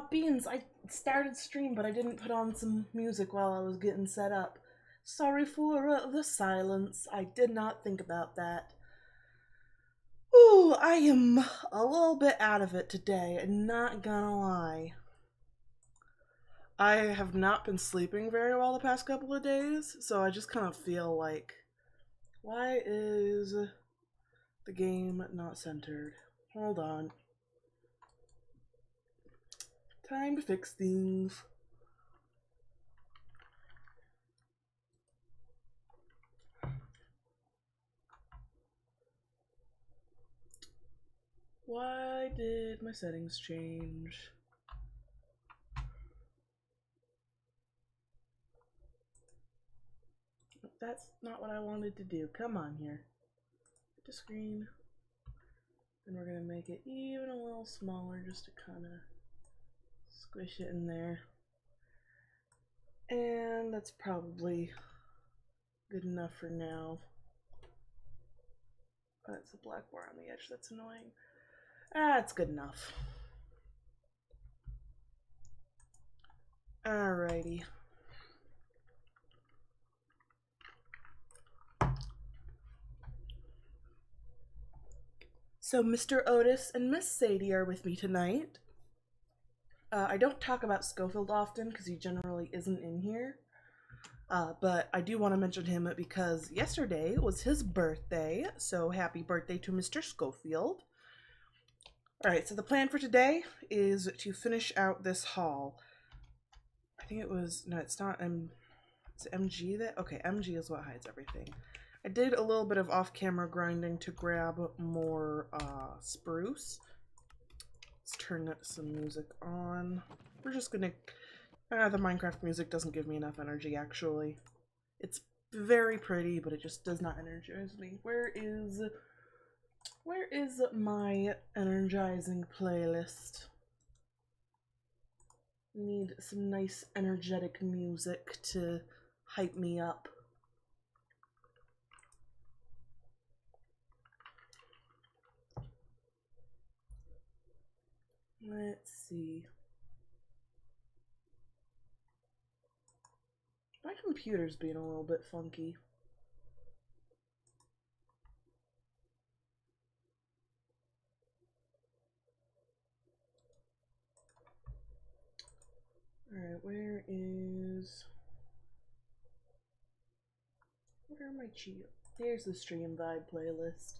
Beans, I started stream, but I didn't put on some music while I was getting set up. Sorry for the silence. I did not think about that. Ooh, I am a little bit out of it today, not gonna lie. I have not been sleeping very well the past couple of days, so I just kind of feel like, why is the game not centered? Hold on. Time to fix things. Why did my settings change? That's not what I wanted to do. Come on here. Hit the screen. And we're going to make it even a little smaller just to kind of squish it in there. And that's probably good enough for now. Oh, that's a black bar on the edge. That's annoying. It's good enough. Alrighty. So Mr. Otis and Miss Sadie are with me tonight. I don't talk about Schofield often because he generally isn't in here. But I do want to mention him because yesterday was his birthday, so happy birthday to Mr. Schofield. Alright, so the plan for today is to finish out this haul. I think it was, no, it's not it's MG that, okay, MG is what hides everything. I did a little bit of off-camera grinding to grab more spruce. Let's turn some music on. We're just gonna, the Minecraft music doesn't give me enough energy actually. It's very pretty, but it just does not energize me. Where is my energizing playlist? Need some nice energetic music to hype me up. Let's see. My computer's being a little bit funky. Alright, where are my cheats? Here's the Stream Vibe playlist.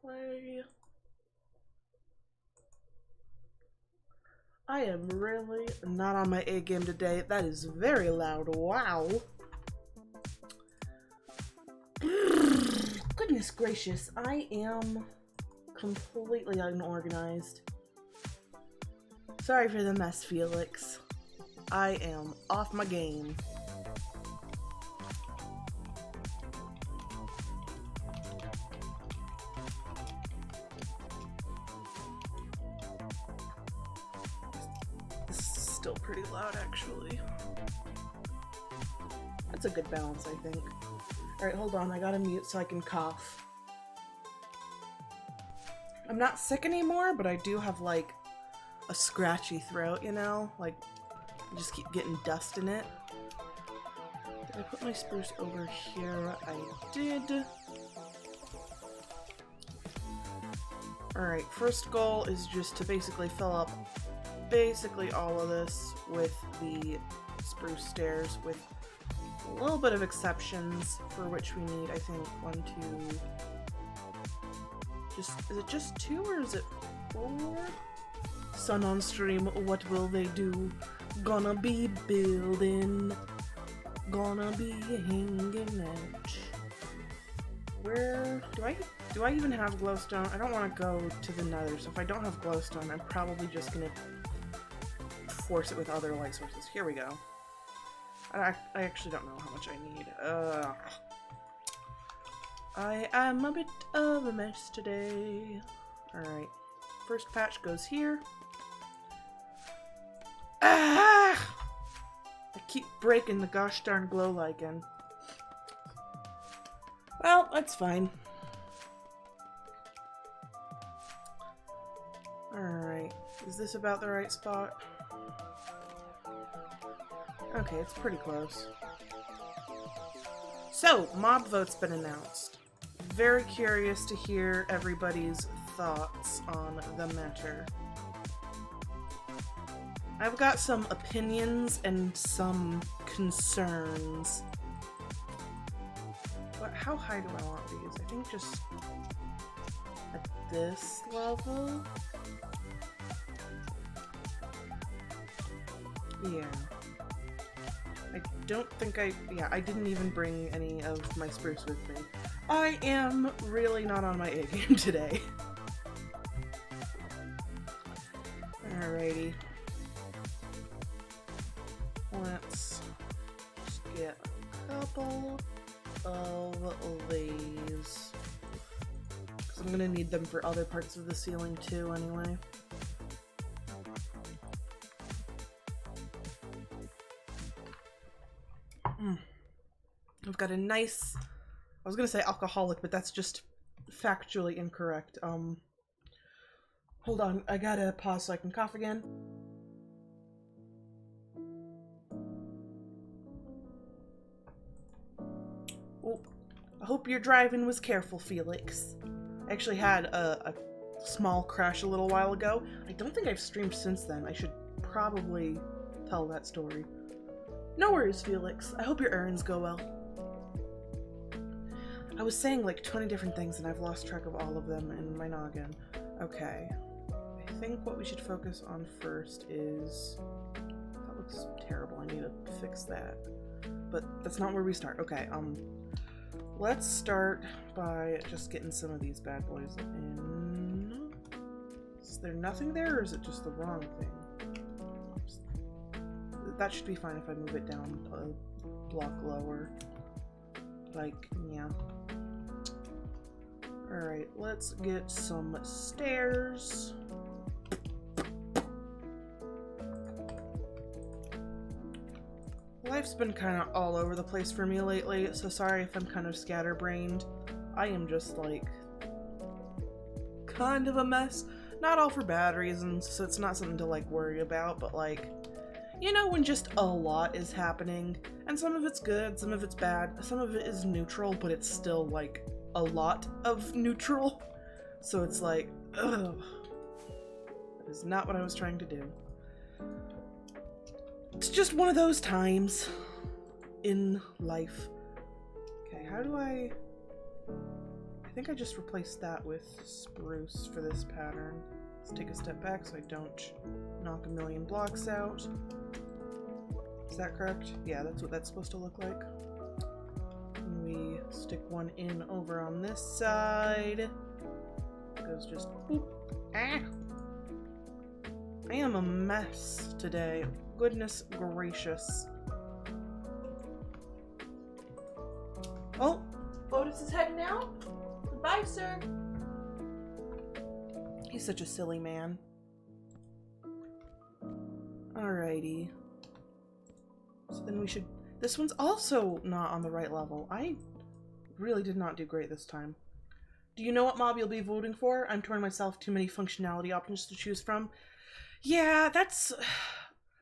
Play. I am really not on my A game today. That is very loud. Wow. Goodness gracious, I am completely unorganized. Sorry for the mess, Felix. I am off my game. This is still pretty loud, actually. That's a good balance, I think. Alright, hold on, I gotta mute so I can cough. I'm not sick anymore, but I do have, like, a scratchy throat, you know? Like, I just keep getting dust in it. Did I put my spruce over here? I did. Alright, first goal is just to basically fill up basically all of this with the spruce stairs with a little bit of exceptions for which we need, I think, 1, 2... is it just 2 or is it 4? Sun on stream, what will they do? Gonna be building. Gonna be hanging out. Where... Do I even have glowstone? I don't want to go to the nether, so if I don't have glowstone, I'm probably just gonna force it with other light sources. Here we go. I actually don't know how much I need. I am a bit of a mess today. Alright. First patch goes here. Ah! I keep breaking the gosh darn glow lichen. Well, that's fine. Alright, is this about the right spot? Okay, it's pretty close. So, mob vote's been announced. Very curious to hear everybody's thoughts on the matter. I've got some opinions and some concerns. But how high do I want these? I think just at this level? Yeah. I don't think I didn't even bring any of my spruce with me. I am really not on my A game today. Alrighty. Let's just get a couple of these. Because I'm gonna need them for other parts of the ceiling too anyway. I've got a nice, I was gonna say alcoholic, but that's just factually incorrect. Hold on, I gotta pause so I can cough again. Oh, I hope your driving was careful, Felix. I actually had a small crash a little while ago. I don't think I've streamed since then. I should probably tell that story. No worries, Felix. I hope your errands go well. I was saying like 20 different things and I've lost track of all of them in my noggin. Okay. I think what we should focus on first is... That looks terrible. I need to fix that. But that's not where we start. Okay, let's start by just getting some of these bad boys in. Is there nothing there or is it just the wrong thing? That should be fine if I move it down a block lower. Like, yeah. Alright, let's get some stairs. Life's been kind of all over the place for me lately, so sorry if I'm kind of scatterbrained. I am just, like, kind of a mess. Not all for bad reasons, so it's not something to, like, worry about, but, like, you know, when just a lot is happening, and some of it's good, some of it's bad, some of it is neutral, but it's still, like, a lot of neutral. So it's like, ugh. That is not what I was trying to do. It's just one of those times in life. Okay, how do I think I just replaced that with spruce for this pattern. Let's take a step back so I don't knock a million blocks out. Is that correct? Yeah, that's what that's supposed to look like. And we stick one in over on this side. It goes just boop. Ah! I am a mess today. Goodness gracious. Oh, Otis is heading out. Goodbye, sir. He's such a silly man. Alrighty. So then we should... This one's also not on the right level. I really did not do great this time. Do you know what mob you'll be voting for? I'm torn myself, too many functionality options to choose from. Yeah, that's...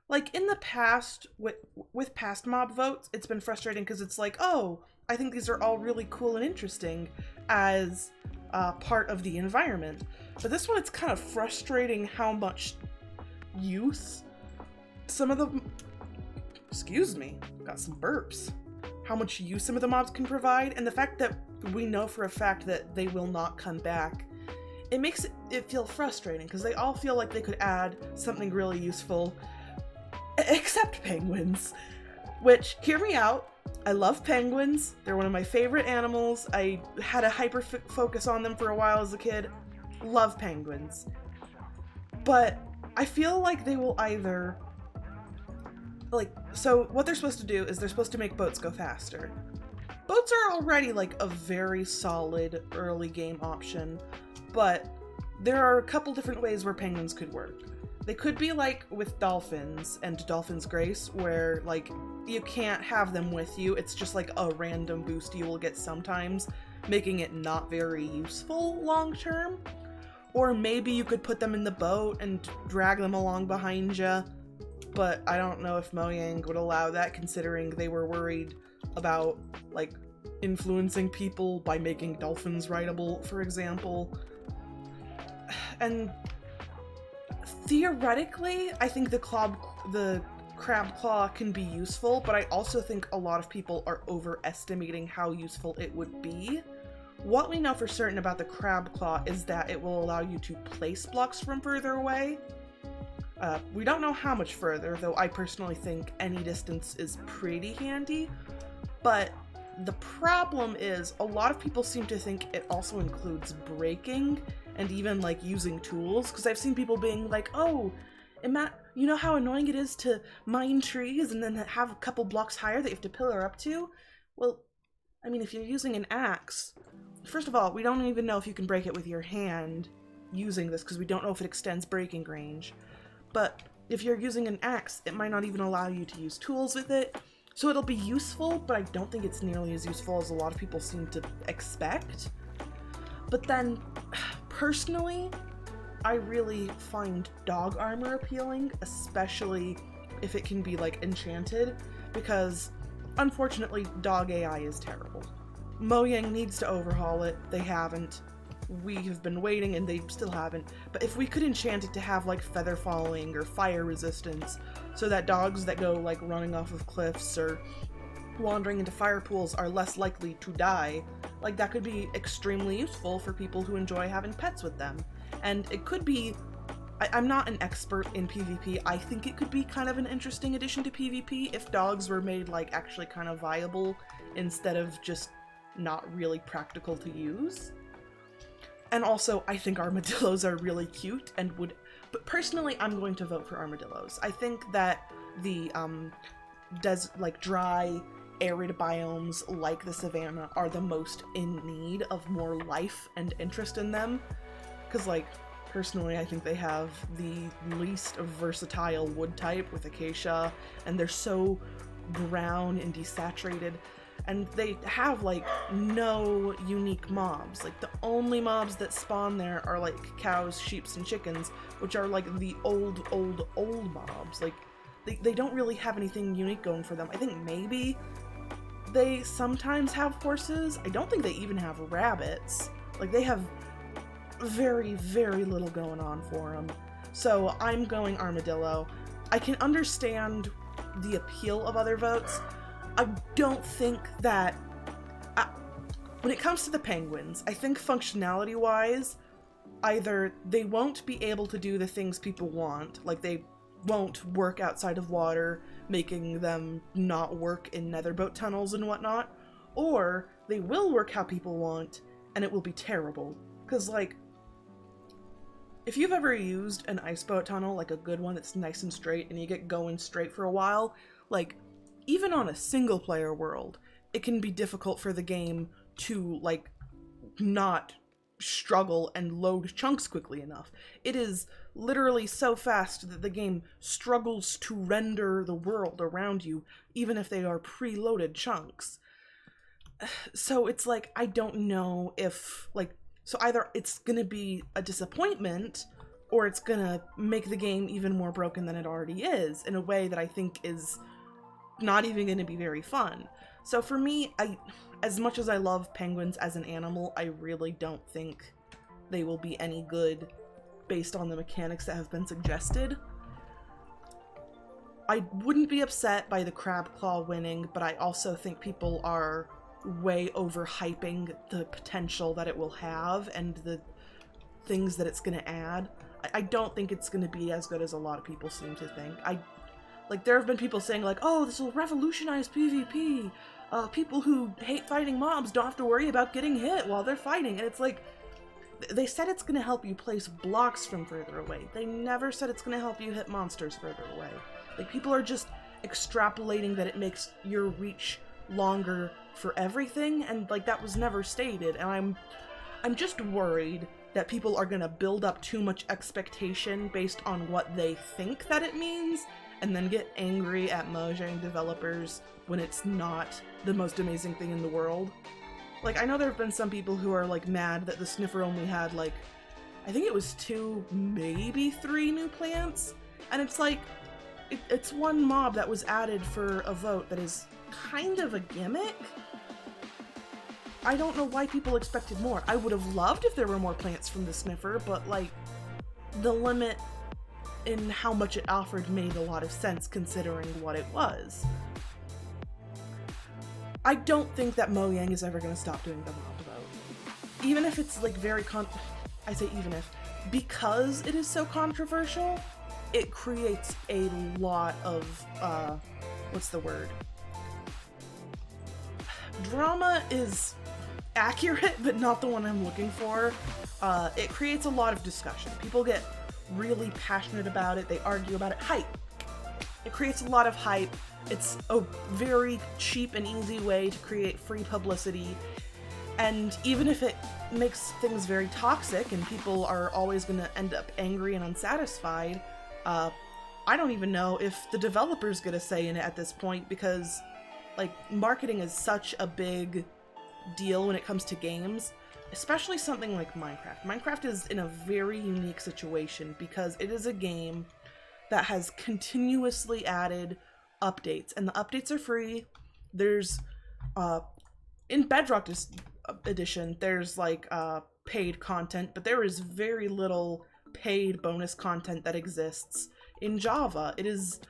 Like, in the past, with past mob votes, it's been frustrating because it's like, oh, I think these are all really cool and interesting as part of the environment. But this one, it's kind of frustrating how much use some of the... Excuse me, got some burps. How much use some of the mobs can provide, and the fact that we know for a fact that they will not come back, it makes it feel frustrating, because they all feel like they could add something really useful, except penguins. Which, hear me out, I love penguins, they're one of my favorite animals, I had a hyper focus on them for a while as a kid, love penguins. But I feel like they will either... Like, so what they're supposed to do is they're supposed to make boats go faster. Boats are already like a very solid early game option, but there are a couple different ways where penguins could work. They could be like with dolphins and Dolphin's Grace, where like you can't have them with you. It's just like a random boost you will get sometimes, making it not very useful long term. Or maybe you could put them in the boat and drag them along behind you. But I don't know if Mojang would allow that, considering they were worried about like influencing people by making dolphins rideable, for example. And theoretically, I think the crab claw can be useful, but I also think a lot of people are overestimating how useful it would be. What we know for certain about the crab claw is that it will allow you to place blocks from further away. We don't know how much further, though I personally think any distance is pretty handy, but the problem is a lot of people seem to think it also includes breaking and even like using tools, because I've seen people being like, oh, you know how annoying it is to mine trees and then have a couple blocks higher that you have to pillar up to? Well, I mean, if you're using an axe, first of all, we don't even know if you can break it with your hand using this, because we don't know if it extends breaking range. But if you're using an axe, it might not even allow you to use tools with it. So it'll be useful, but I don't think it's nearly as useful as a lot of people seem to expect. But then, personally, I really find dog armor appealing, especially if it can be like enchanted, because unfortunately dog AI is terrible. Mojang needs to overhaul it. They haven't. We have been waiting and they still haven't. But if we could enchant it to have like feather falling or fire resistance, so that dogs that go like running off of cliffs or wandering into fire pools are less likely to die, like that could be extremely useful for people who enjoy having pets with them. And it could be, I'm not an expert in PvP, I think it could be kind of an interesting addition to PvP if dogs were made like actually kind of viable instead of just not really practical to use. And also, I think armadillos are really cute and would, but personally, I'm going to vote for armadillos. I think that the dry, arid biomes like the savanna are the most in need of more life and interest in them. Because, like, personally, I think they have the least versatile wood type with acacia, and they're so brown and desaturated. And they have, like, no unique mobs. Like, the only mobs that spawn there are, like, cows, sheeps, and chickens, which are, like, the old mobs. Like, they don't really have anything unique going for them. I think maybe they sometimes have horses. I don't think they even have rabbits. Like, they have very, very little going on for them. So, I'm going armadillo. I can understand the appeal of other votes. I don't think that, when it comes to the penguins, I think functionality-wise, either they won't be able to do the things people want, like they won't work outside of water, making them not work in netherboat tunnels and whatnot, or they will work how people want, and it will be terrible. Because, like, if you've ever used an iceboat tunnel, like a good one that's nice and straight, and you get going straight for a while, like, even on a single-player world, it can be difficult for the game to, like, not struggle and load chunks quickly enough. It is literally so fast that the game struggles to render the world around you, even if they are preloaded chunks. So it's like, I don't know if, like, so either it's gonna be a disappointment, or it's gonna make the game even more broken than it already is, in a way that I think is not even going to be very fun. So for me, as much as I love penguins as an animal, I really don't think they will be any good based on the mechanics that have been suggested. I wouldn't be upset by the crab claw winning, but I also think people are way overhyping the potential that it will have and the things that it's going to add. I don't think it's going to be as good as a lot of people seem to think. Like, there have been people saying, like, oh, this will revolutionize PvP. People who hate fighting mobs don't have to worry about getting hit while they're fighting. And it's like, they said it's going to help you place blocks from further away. They never said it's going to help you hit monsters further away. Like, people are just extrapolating that it makes your reach longer for everything, and, like, that was never stated. And I'm just worried that people are gonna build up too much expectation based on what they think that it means, and then get angry at Mojang developers when it's not the most amazing thing in the world. Like, I know there have been some people who are, like, mad that the Sniffer only had, like, I think it was 2, maybe 3 new plants, and it's like, it's one mob that was added for a vote that is kind of a gimmick. I don't know why people expected more. I would have loved if there were more plants from the Sniffer, but, like, the limit in how much it offered made a lot of sense considering what it was. I don't think that Mojang is ever going to stop doing the mob vote. Even if it's, like, I say even if. Because it is so controversial, it creates a lot of, what's the word? Drama is accurate, but not the one I'm looking for. It creates a lot of discussion. People get really passionate about it, they argue about it. Hype! It creates a lot of hype. It's a very cheap and easy way to create free publicity, and even if it makes things very toxic and people are always going to end up angry and unsatisfied, I don't even know if the developers get a say in it at this point, because, like, marketing is such a big deal when it comes to games, especially something like Minecraft. Minecraft is in a very unique situation because it is a game that has continuously added updates, and the updates are free. There's, in Bedrock Edition, there's, like, paid content, but there is very little paid bonus content that exists. In Java, it is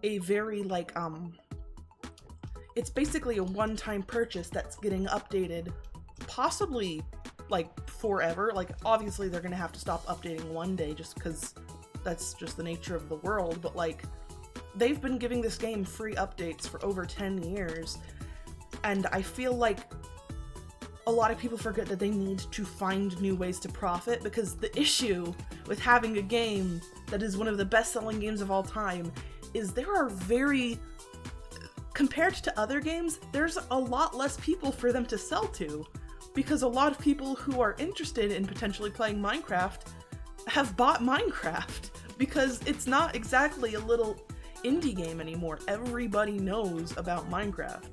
a very, like, it's basically a one-time purchase that's getting updated, possibly, like, forever. Like, obviously they're gonna have to stop updating one day just because that's just the nature of the world, but, like, they've been giving this game free updates for over 10 years, and I feel like a lot of people forget that they need to find new ways to profit, because the issue with having a game that is one of the best-selling games of all time is there are compared to other games, there's a lot less people for them to sell to, because a lot of people who are interested in potentially playing Minecraft have bought Minecraft, because it's not exactly a little indie game anymore. Everybody knows about Minecraft.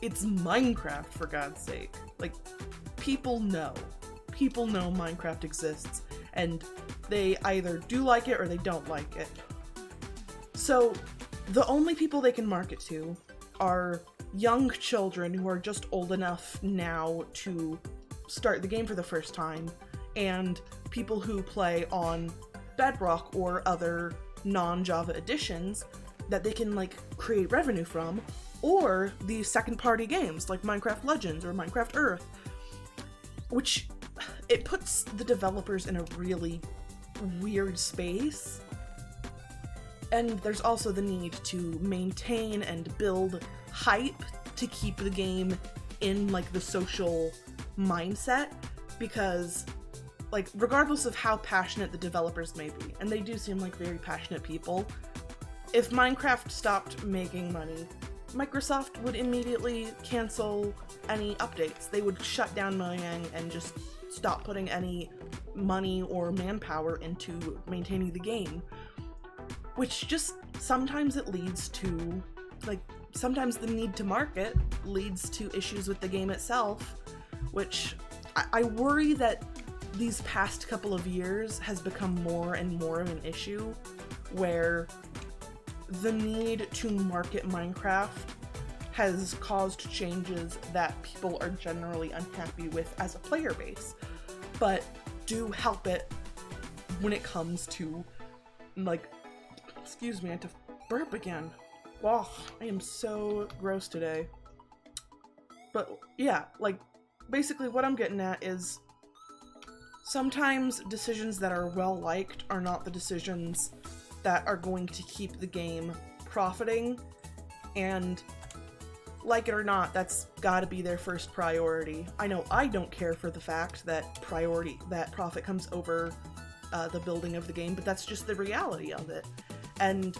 It's Minecraft, for God's sake. Like, people know. People know Minecraft exists, and they either do like it or they don't like it. So, the only people they can market to are young children who are just old enough now to start the game for the first time, and people who play on Bedrock or other non-Java editions that they can, like, create revenue from, or the second-party games like Minecraft Legends or Minecraft Earth, which it puts the developers in a really weird space. And there's also the need to maintain and build hype to keep the game in, like, the social mindset, because, like, regardless of how passionate the developers may be, and they do seem like very passionate people, if Minecraft stopped making money, Microsoft would immediately cancel any updates. They would shut down Mojang and just stop putting any money or manpower into maintaining the game. Which just, sometimes it leads to, like, sometimes the need to market leads to issues with the game itself, which I worry that these past couple of years has become more and more of an issue, where the need to market Minecraft has caused changes that people are generally unhappy with as a player base, but do help it when it comes to, like, excuse me, I had to burp again. Wow, I am so gross today. But yeah, like, basically what I'm getting at is sometimes decisions that are well-liked are not the decisions that are going to keep the game profiting, and like it or not, that's gotta be their first priority. I know I don't care for the fact that profit comes over the building of the game, but that's just the reality of it. And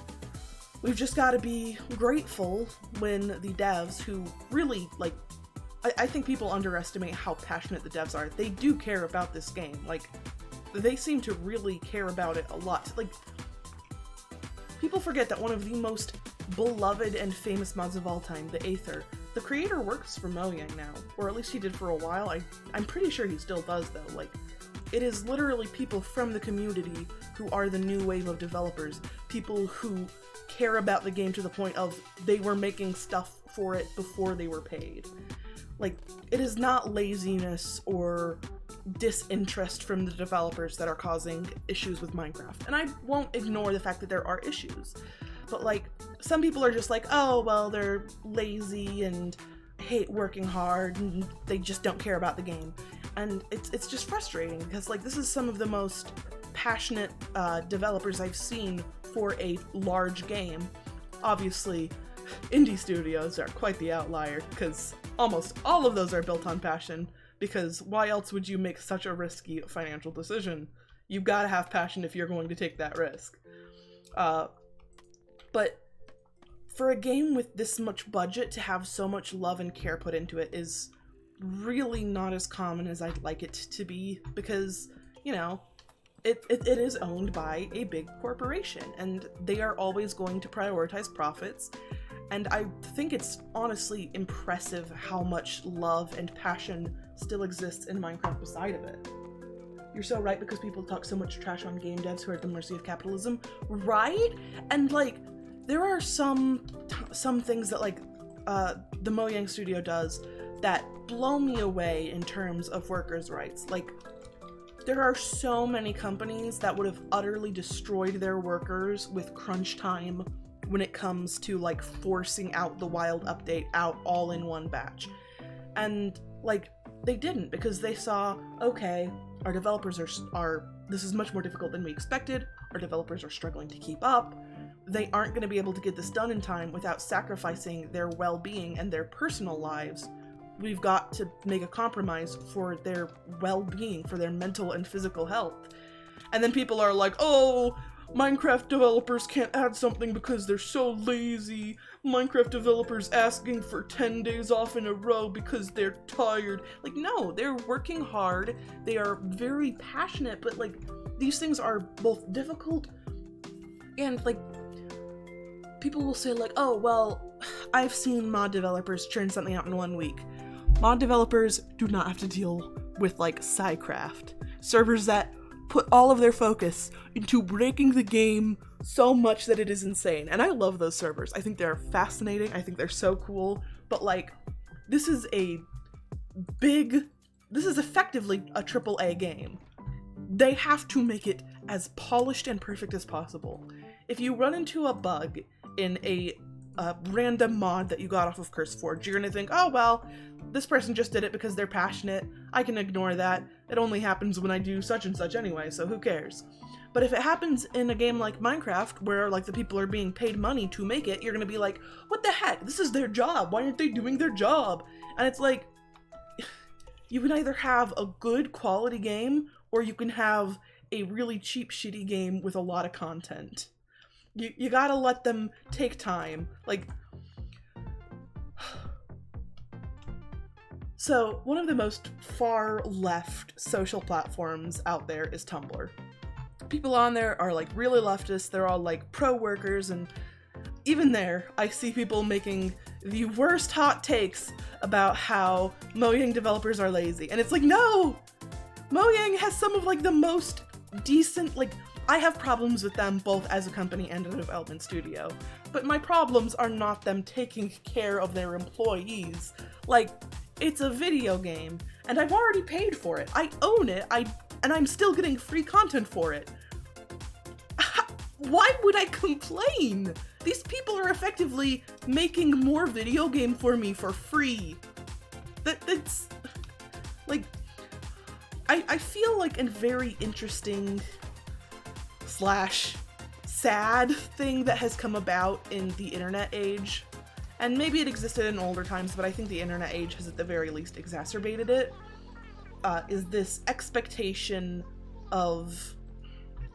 we've just gotta be grateful when the devs who really, like, I think people underestimate how passionate the devs are. They do care about this game. Like, they seem to really care about it a lot. Like, people forget that one of the most beloved and famous mods of all time, the Aether, the creator works for Mojang now, or at least he did for a while. I'm pretty sure he still does though. Like, it is literally people from the community who are the new wave of developers, people who care about the game to the point of they were making stuff for it before they were paid. Like, it is not laziness or disinterest from the developers that are causing issues with Minecraft. And I won't ignore the fact that there are issues. But like, some people are just like, oh, well, they're lazy and hate working hard and they just don't care about the game. And it's just frustrating because like, this is some of the most passionate developers I've seen for a large game. Obviously, indie studios are quite the outlier because almost all of those are built on passion, because why else would you make such a risky financial decision? You've got to have passion if you're going to take that risk. But for a game with this much budget to have so much love and care put into it is really not as common as I'd like it to be, because, you know, it is owned by a big corporation and they are always going to prioritize profits. And I think it's honestly impressive how much love and passion still exists in Minecraft beside of it. You're so right, because people talk so much trash on game devs who are at the mercy of capitalism, right? And like, there are some things that like the Mojang studio does that blow me away in terms of workers' rights. Like, there are so many companies that would have utterly destroyed their workers with crunch time when it comes to like forcing out the wild update out all in one batch. And like, they didn't, because they saw, okay, our developers are this is much more difficult than we expected, our developers are struggling to keep up, they aren't going to be able to get this done in time without sacrificing their well-being and their personal lives. We've got to make a compromise for their well-being, for their mental and physical health. And then people are like, oh, Minecraft developers can't add something because they're so lazy. Minecraft developers asking for 10 days off in a row because they're tired. Like, no, they're working hard. They are very passionate, but like, these things are both difficult and like, people will say like, oh, well, I've seen mod developers churn something out in 1 week. Mod developers do not have to deal with like Psycraft, servers that put all of their focus into breaking the game so much that it is insane. And I love those servers. I think they're fascinating. I think they're so cool. But like, this is effectively a AAA game. They have to make it as polished and perfect as possible. If you run into a bug in a random mod that you got off of CurseForge, you're gonna think, oh, well, this person just did it because they're passionate. I can ignore that. It only happens when I do such and such anyway, so who cares? But if it happens in a game like Minecraft, where like the people are being paid money to make it, you're gonna be like, what the heck? This is their job. Why aren't they doing their job? And it's like, you can either have a good quality game, or you can have a really cheap, shitty game with a lot of content. You gotta let them take time. Like, so one of the most far left social platforms out there is Tumblr. People on there are like really leftist, they're all like pro-workers, and even there, I see people making the worst hot takes about how Mojang developers are lazy. And it's like, no! Mojang has some of like the most decent, like, I have problems with them both as a company and a development studio, but my problems are not them taking care of their employees. Like, it's a video game, and I've already paid for it. I own it, and I'm still getting free content for it. Why would I complain? These people are effectively making more video game for me for free. That's, like, I feel like a very interesting / sad thing that has come about in the internet age, and maybe it existed in older times, but I think the internet age has at the very least exacerbated it, is this expectation of,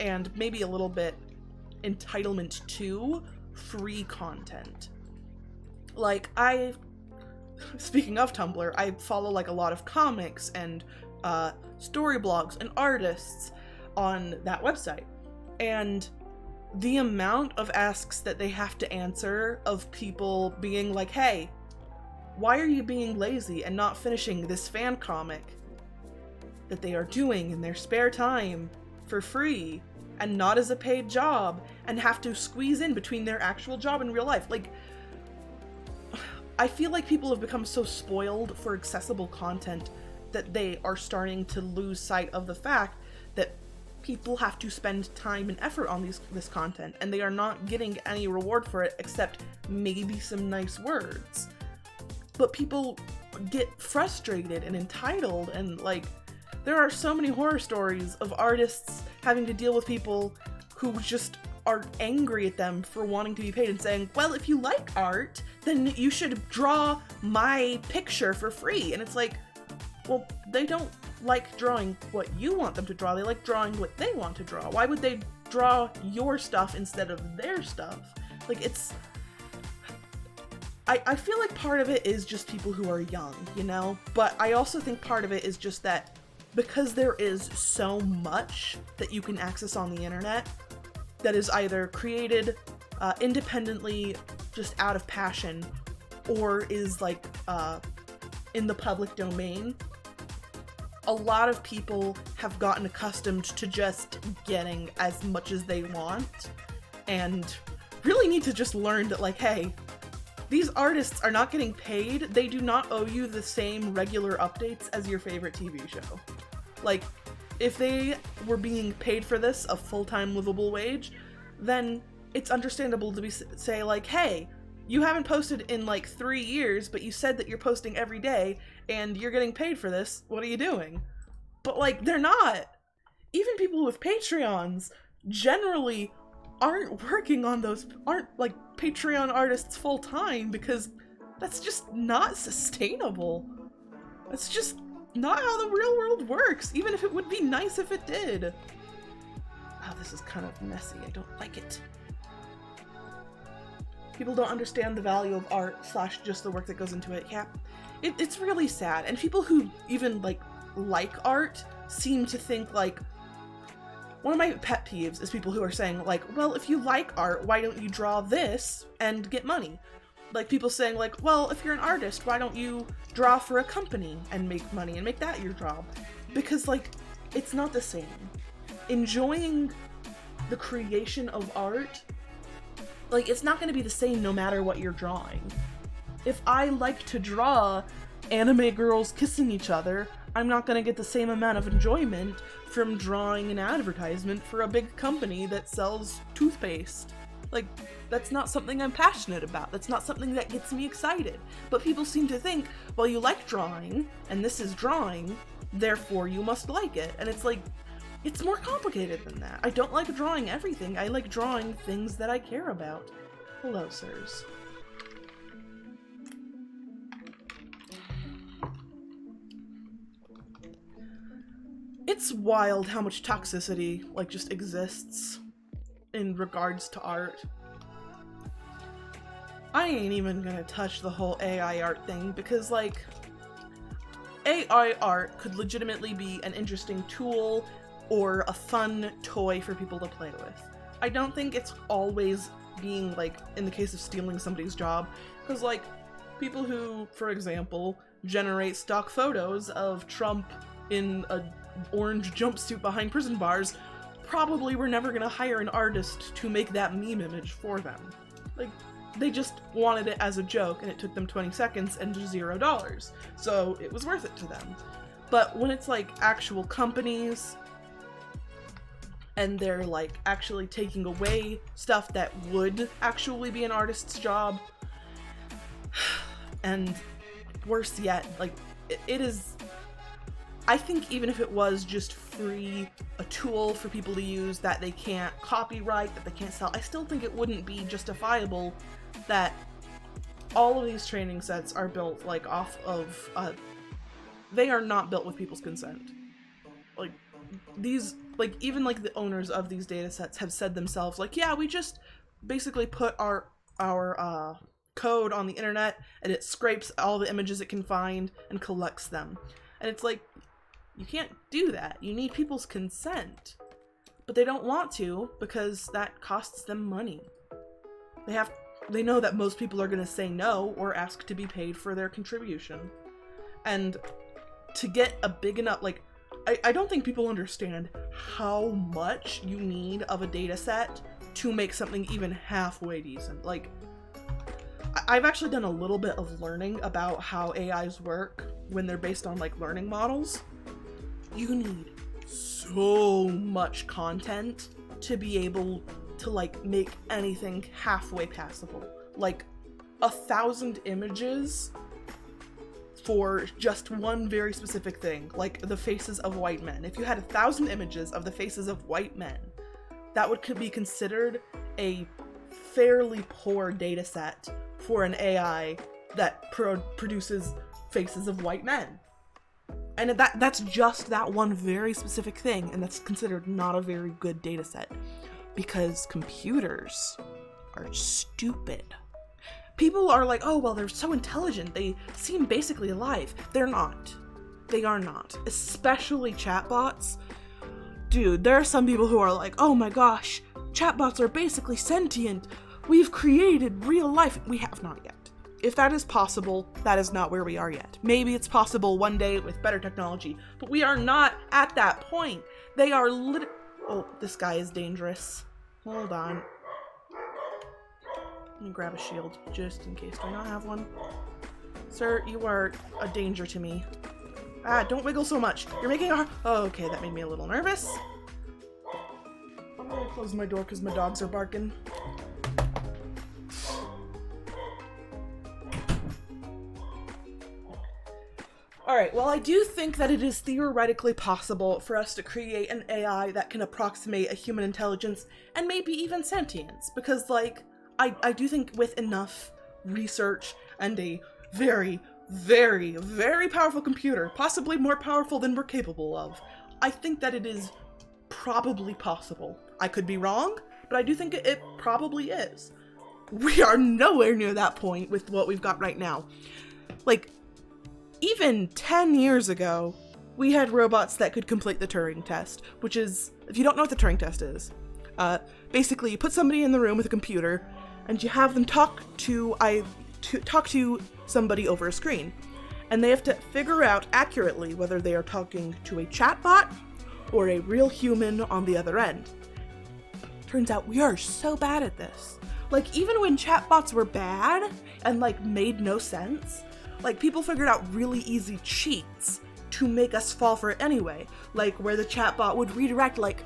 and maybe a little bit entitlement to, free content. Like, speaking of Tumblr, I follow like a lot of comics and story blogs and artists, on that website. And the amount of asks that they have to answer of people being like, hey, why are you being lazy and not finishing this fan comic that they are doing in their spare time for free and not as a paid job, and have to squeeze in between their actual job and real life? Like, I feel like people have become so spoiled for accessible content that they are starting to lose sight of the fact that people have to spend time and effort on this content, and they are not getting any reward for it except maybe some nice words. But people get frustrated and entitled, and like, there are so many horror stories of artists having to deal with people who just are angry at them for wanting to be paid and saying, well, if you like art, then you should draw my picture for free. And it's like, well, they don't like drawing what you want them to draw. They like drawing what they want to draw. Why would they draw your stuff instead of their stuff? Like, it's... I feel like part of it is just people who are young, you know? But I also think part of it is just that because there is so much that you can access on the internet that is either created independently, just out of passion, or is like in the public domain, a lot of people have gotten accustomed to just getting as much as they want, and really need to just learn that, like, hey, these artists are not getting paid. They do not owe you the same regular updates as your favorite TV show. Like, if they were being paid for this a full-time livable wage, then it's understandable to say like, hey, you haven't posted in like 3 years, but you said that you're posting every day and you're getting paid for this. What are you doing? But like, they're not. Even people with Patreons generally aren't working on those, aren't like Patreon artists full time, because that's just not sustainable. That's just not how the real world works, even if it would be nice if it did. Oh, this is kind of messy. I don't like it. People don't understand the value of art / just the work that goes into it. Yeah, it's really sad. And people who even like art seem to think like, one of my pet peeves is people who are saying like, well, if you like art, why don't you draw this and get money? Like, people saying like, well, if you're an artist, why don't you draw for a company and make money and make that your job? Because like, it's not the same. Enjoying the creation of art, like, it's not going to be the same no matter what you're drawing. If I like to draw anime girls kissing each other, I'm not going to get the same amount of enjoyment from drawing an advertisement for a big company that sells toothpaste. Like, that's not something I'm passionate about. That's not something that gets me excited. But people seem to think, well, you like drawing, and this is drawing, therefore you must like it. And it's like, it's more complicated than that. I don't like drawing everything. I like drawing things that I care about. Hello, sirs. It's wild how much toxicity, like, just exists in regards to art. I ain't even gonna touch the whole AI art thing, because, like, AI art could legitimately be an interesting tool or a fun toy for people to play with. I don't think it's always being, like, in the case of stealing somebody's job, because, like, people who, for example, generate stock photos of Trump in a orange jumpsuit behind prison bars probably were never gonna hire an artist to make that meme image for them. Like, they just wanted it as a joke, and it took them 20 seconds and $0, so it was worth it to them. But when it's like actual companies, and they're like actually taking away stuff that would actually be an artist's job, and worse yet, like, it is, I think even if it was just free, a tool for people to use that they can't copyright, that they can't sell, I still think it wouldn't be justifiable that all of these training sets are built, like, off of, they are not built with people's consent. Like, these, like, even, like, the owners of these data sets have said themselves, like, yeah, we just basically put our code on the internet, and it scrapes all the images it can find and collects them. And it's like, you can't do that. You need people's consent. but they don't want to because that costs them money. They know that most people are going to say no or ask to be paid for their contribution. And to get a big enough, like, I don't think people understand how much you need of a data set to make something even halfway decent. Like, I've actually done a little bit of learning about how AIs work when they're based on, like, learning models. You need so much content to be able to, like, make anything halfway passable. Like, 1,000 images for just one very specific thing, like the faces of white men. If you had 1,000 images of the faces of white men, that would be considered a fairly poor data set for an AI that produces faces of white men. And that's just that one very specific thing, and that's considered not a very good data set because computers are stupid. People are like, oh, well, they're so intelligent. They seem basically alive. They're not. They are not. Especially chatbots. Dude, there are some people who are like, oh my gosh, chatbots are basically sentient. We've created real life. We have not yet. If that is possible, that is not where we are yet. Maybe it's possible one day with better technology, but we are not at that point. They are oh, this guy is dangerous. Hold on. Let me grab a shield, just in case. Do I not have one? Sir, you are a danger to me. Ah, don't wiggle so much. You're making a oh, okay, that made me a little nervous. I'm gonna close my door because my dogs are barking. Alright, well, I do think that it is theoretically possible for us to create an AI that can approximate a human intelligence and maybe even sentience, because, like, I do think with enough research and a very, very, very powerful computer, possibly more powerful than we're capable of, I think that it is probably possible. I could be wrong, but I do think it probably is. We are nowhere near that point with what we've got right now. Like, even 10 years ago, we had robots that could complete the Turing test, which is, if you don't know what the Turing test is, basically you put somebody in the room with a computer and you have them talk to somebody over a screen, and they have to figure out accurately whether they are talking to a chatbot or a real human on the other end. Turns out we are so bad at this. Like, even when chatbots were bad and, like, made no sense, like, people figured out really easy cheats to make us fall for it anyway, like where the chatbot would redirect, like,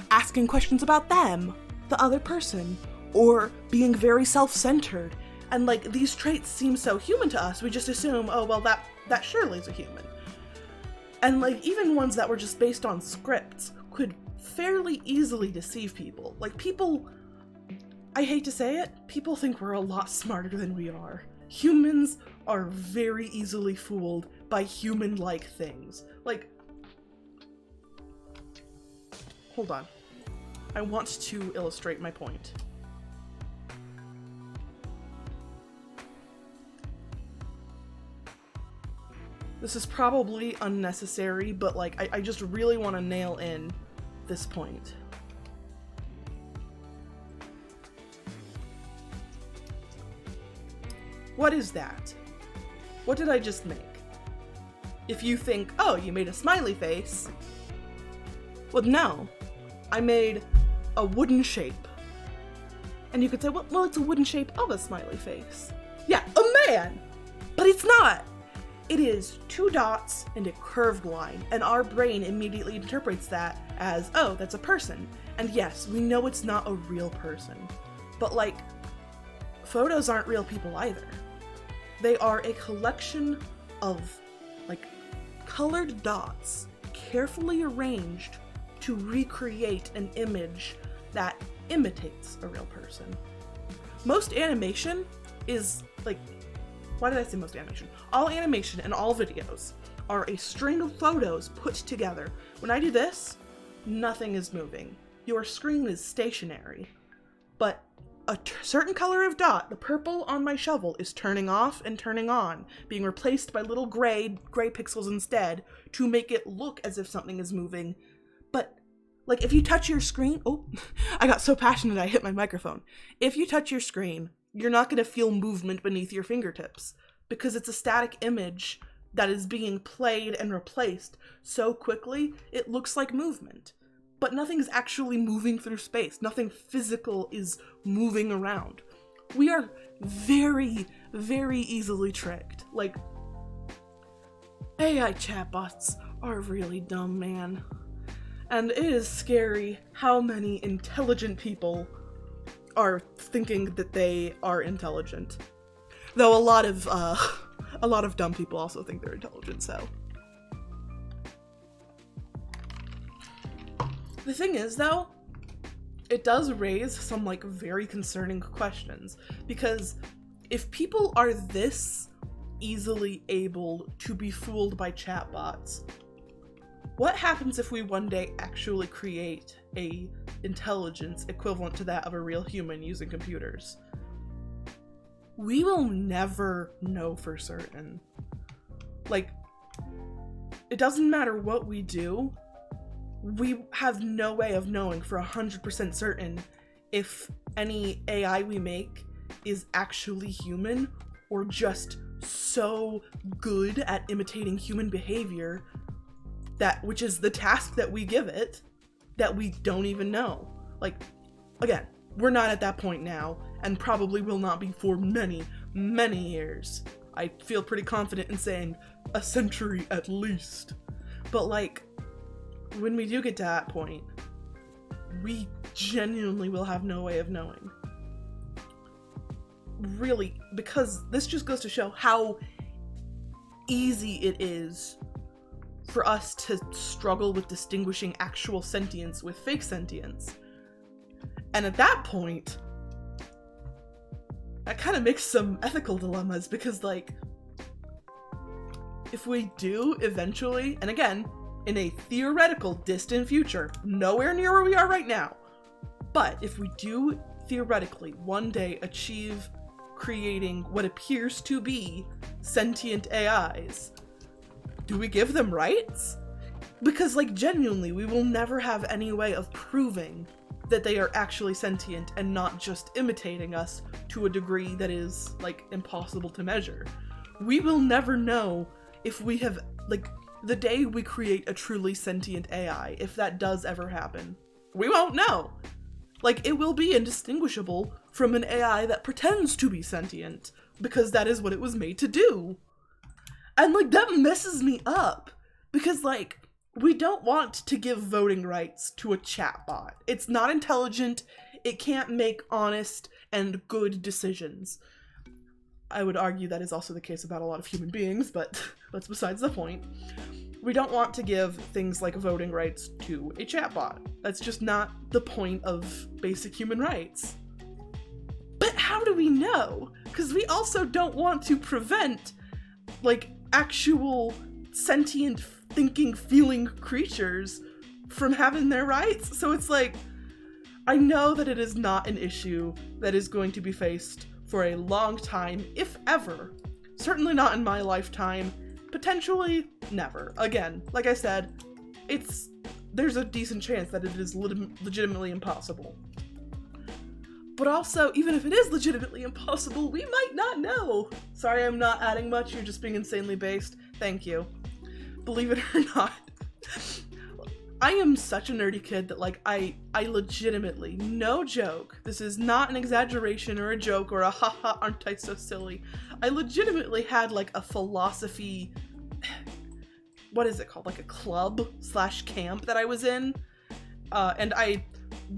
asking questions about them, the other person, or being very self-centered. And, like, these traits seem so human to us, we just assume, oh, well, that surely is a human. And, like, even ones that were just based on scripts could fairly easily deceive people. Like, people, I hate to say it, people think we're a lot smarter than we are. Humans are very easily fooled by human-like things. Like, hold on. I want to illustrate my point. This is probably unnecessary, but, like, I just really want to nail in this point. What is that? What did I just make? If you think, oh, you made a smiley face. Well, no. I made a wooden shape. And you could say, well, it's a wooden shape of a smiley face. Yeah, a man! But it's not! It is 2 dots and a curved line, and our brain immediately interprets that as, oh, that's a person. And yes, we know it's not a real person. But, like, photos aren't real people either. They are a collection of, like, colored dots carefully arranged to recreate an image that imitates a real person. Most animation is, like, why did I say most animation? All animation and all videos are a string of photos put together. When I do this, nothing is moving. Your screen is stationary, but a certain color of dot, the purple on my shovel, is turning off and turning on, being replaced by little gray pixels instead to make it look as if something is moving. But Like, if you touch your screen, oh, I got so passionate I hit my microphone. If you touch your screen, you're not going to feel movement beneath your fingertips because it's a static image that is being played and replaced so quickly, it looks like movement. But nothing's actually moving through space. Nothing physical is moving around. We are very, very easily tricked. Like, AI chatbots are really dumb, man. And it is scary how many intelligent people are thinking that they are intelligent. Though a lot of dumb people also think they're intelligent, so. The thing is, though, it does raise some, like, very concerning questions. Because if people are this easily able to be fooled by chatbots, what happens if we one day actually create a intelligence equivalent to that of a real human using computers? We will never know for certain. Like, it doesn't matter what we do, we have no way of knowing for 100% certain if any AI we make is actually human or just so good at imitating human behavior that, which is the task that we give it, that we don't even know. Like, again, we're not at that point now, and probably will not be for many, many years. I feel pretty confident in saying a century at least. But like, when we do get to that point, we genuinely will have no way of knowing. Really, because this just goes to show how easy it is for us to struggle with distinguishing actual sentience with fake sentience. And at that point, that kind of makes some ethical dilemmas, because like, if we do eventually, and again, in a theoretical distant future, nowhere near where we are right now, but if we do theoretically one day achieve creating what appears to be sentient AIs, do we give them rights? Because, like, genuinely, we will never have any way of proving that they are actually sentient and not just imitating us to a degree that is, like, impossible to measure. We will never know if we have, like, the day we create a truly sentient AI, if that does ever happen. We won't know. Like, it will be indistinguishable from an AI that pretends to be sentient, because that is what it was made to do. And, like, that messes me up, because, like, we don't want to give voting rights to a chatbot. It's not intelligent, it can't make honest and good decisions. I would argue that is also the case about a lot of human beings, but that's besides the point. We don't want to give things like voting rights to a chatbot. That's just not the point of basic human rights. But how do we know? Because we also don't want to prevent, like, actual sentient thinking, feeling creatures from having their rights. So it's like, I know that it is not an issue that is going to be faced for a long time, if ever. Certainly not in my lifetime. Potentially never. Again, like I said, there's a decent chance that it is legitimately impossible. But also, even if it is legitimately impossible, we might not know. Sorry, I'm not adding much, you're just being insanely based. Thank you. Believe it or not, I am such a nerdy kid that, like, I legitimately, no joke, this is not an exaggeration or a joke or a haha, aren't I so silly. I legitimately had, like, a philosophy, what is it called, like a club / camp that I was in, and I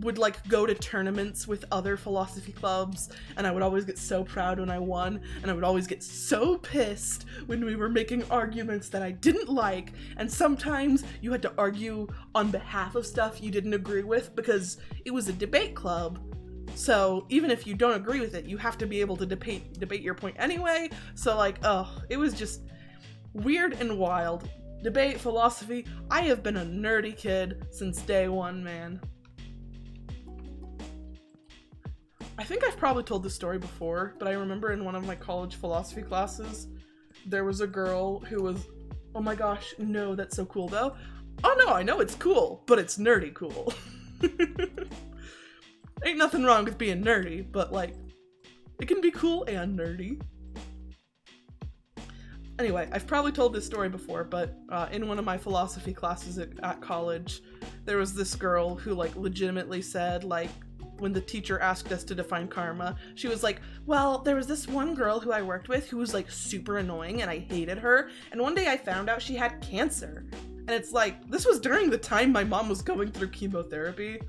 would, like, go to tournaments with other philosophy clubs, and I would always get so proud when I won, and I would always get so pissed when we were making arguments that I didn't like, and sometimes you had to argue on behalf of stuff you didn't agree with because it was a debate club. So even if you don't agree with it, you have to be able to debate your point anyway. So, like, it was just weird and wild. Debate, philosophy, I have been a nerdy kid since day one, man. I think I've probably told this story before, but I remember in one of my college philosophy classes, there was a girl who was, oh my gosh, no, that's so cool though. Oh no, I know it's cool, but it's nerdy cool. Ain't nothing wrong with being nerdy, but like, it can be cool and nerdy. Anyway, I've probably told this story before, but in one of my philosophy classes at college, there was this girl who like legitimately said, like, when the teacher asked us to define karma, she was like, well, there was this one girl who I worked with who was like super annoying and I hated her, and one day I found out she had cancer. And it's like, this was during the time my mom was going through chemotherapy.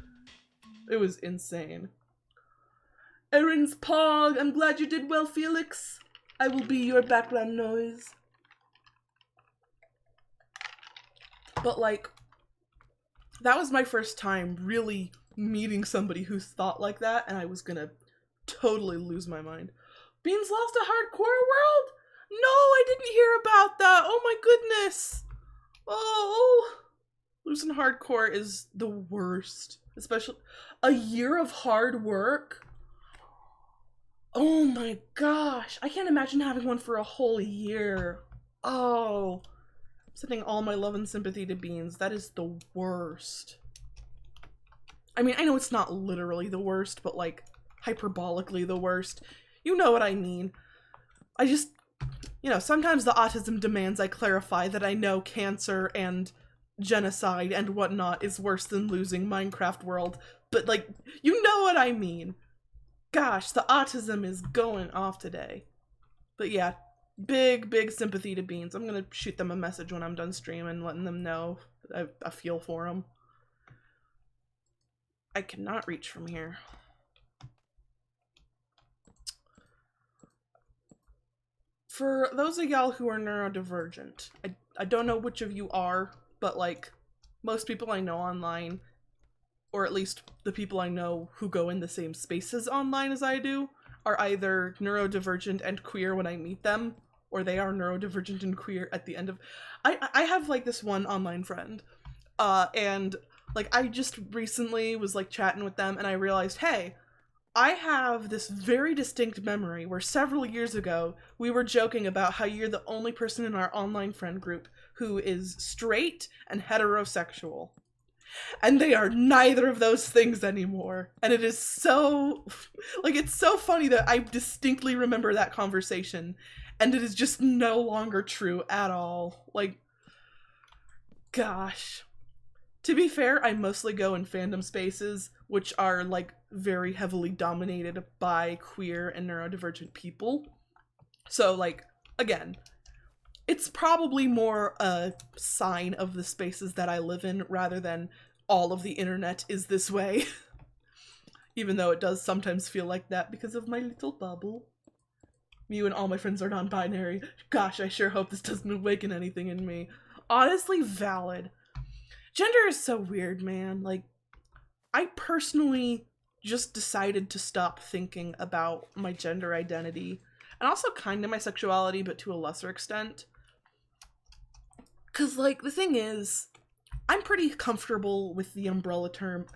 It was insane. Erin's Pog, I'm glad you did well, Felix. I will be your background noise. But like, that was my first time really meeting somebody who thought like that, and I was gonna totally lose my mind. Beans lost a hardcore world? No, I didn't hear about that. Oh my goodness. Oh, losing hardcore is the worst. Especially a year of hard work. Oh my gosh. I can't imagine having one for a whole year. Oh, I'm sending all my love and sympathy to Beans. That is the worst. I mean, I know it's not literally the worst, but like hyperbolically the worst. You know what I mean. I just, you know, sometimes the autism demands I clarify that I know cancer and genocide and whatnot is worse than losing Minecraft world, but like, you know what I mean. Gosh, the autism is going off today. But yeah, big sympathy to Beans. I'm gonna shoot them a message when I'm done streaming, letting them know I feel for them. I cannot reach from here. For those of y'all who are neurodivergent, I don't know which of you are, but like, most people I know online, or at least the people I know who go in the same spaces online as I do, are either neurodivergent and queer when I meet them, or they are neurodivergent and queer at the end of... I have like this one online friend, and like I just recently was like chatting with them and I realized, hey, I have this very distinct memory where several years ago we were joking about how you're the only person in our online friend group who is straight and heterosexual. And they are neither of those things anymore. And it is so, like, it's so funny that I distinctly remember that conversation and it is just no longer true at all. Like, gosh. To be fair, I mostly go in fandom spaces, which are, like, very heavily dominated by queer and neurodivergent people. So, like, again, it's probably more a sign of the spaces that I live in rather than all of the internet is this way. Even though it does sometimes feel like that because of my little bubble. You and all my friends are non-binary. Gosh, I sure hope this doesn't awaken anything in me. Honestly, valid. Gender is so weird, man. Like, I personally just decided to stop thinking about my gender identity, and also kind of my sexuality, but to a lesser extent. Cause, like, the thing is, I'm pretty comfortable with the umbrella term.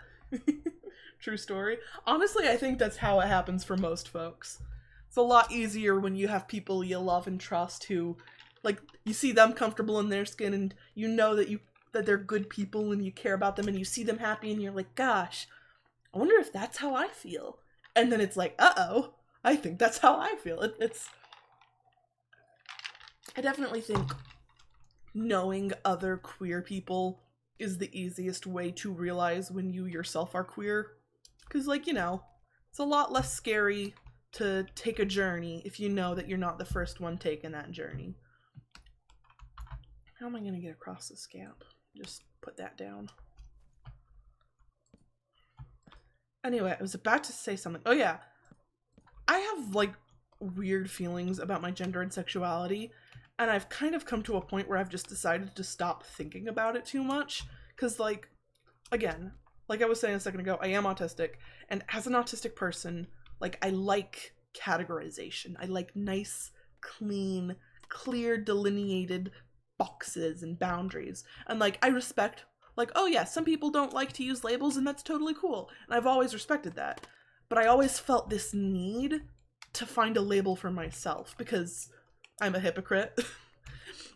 True story. Honestly, I think that's how it happens for most folks. It's a lot easier when you have people you love and trust who, like, you see them comfortable in their skin and you know that they're good people and you care about them and you see them happy and you're like, gosh, I wonder if that's how I feel. And then it's like, uh-oh, I think that's how I feel. I definitely think knowing other queer people is the easiest way to realize when you yourself are queer. Because, like, you know, it's a lot less scary to take a journey if you know that you're not the first one taking that journey. How am I going to get across this gap? Just put that down. Anyway, I was about to say something. Oh yeah, I have like weird feelings about my gender and sexuality, and I've kind of come to a point where I've just decided to stop thinking about it too much, because like, again, like I was saying a second ago, I am autistic, and as an autistic person, like, I like categorization. I like nice, clean, clear, delineated boxes and boundaries. And, like, I respect, like, oh yeah, some people don't like to use labels, and that's totally cool. And I've always respected that. But I always felt this need to find a label for myself, because I'm a hypocrite.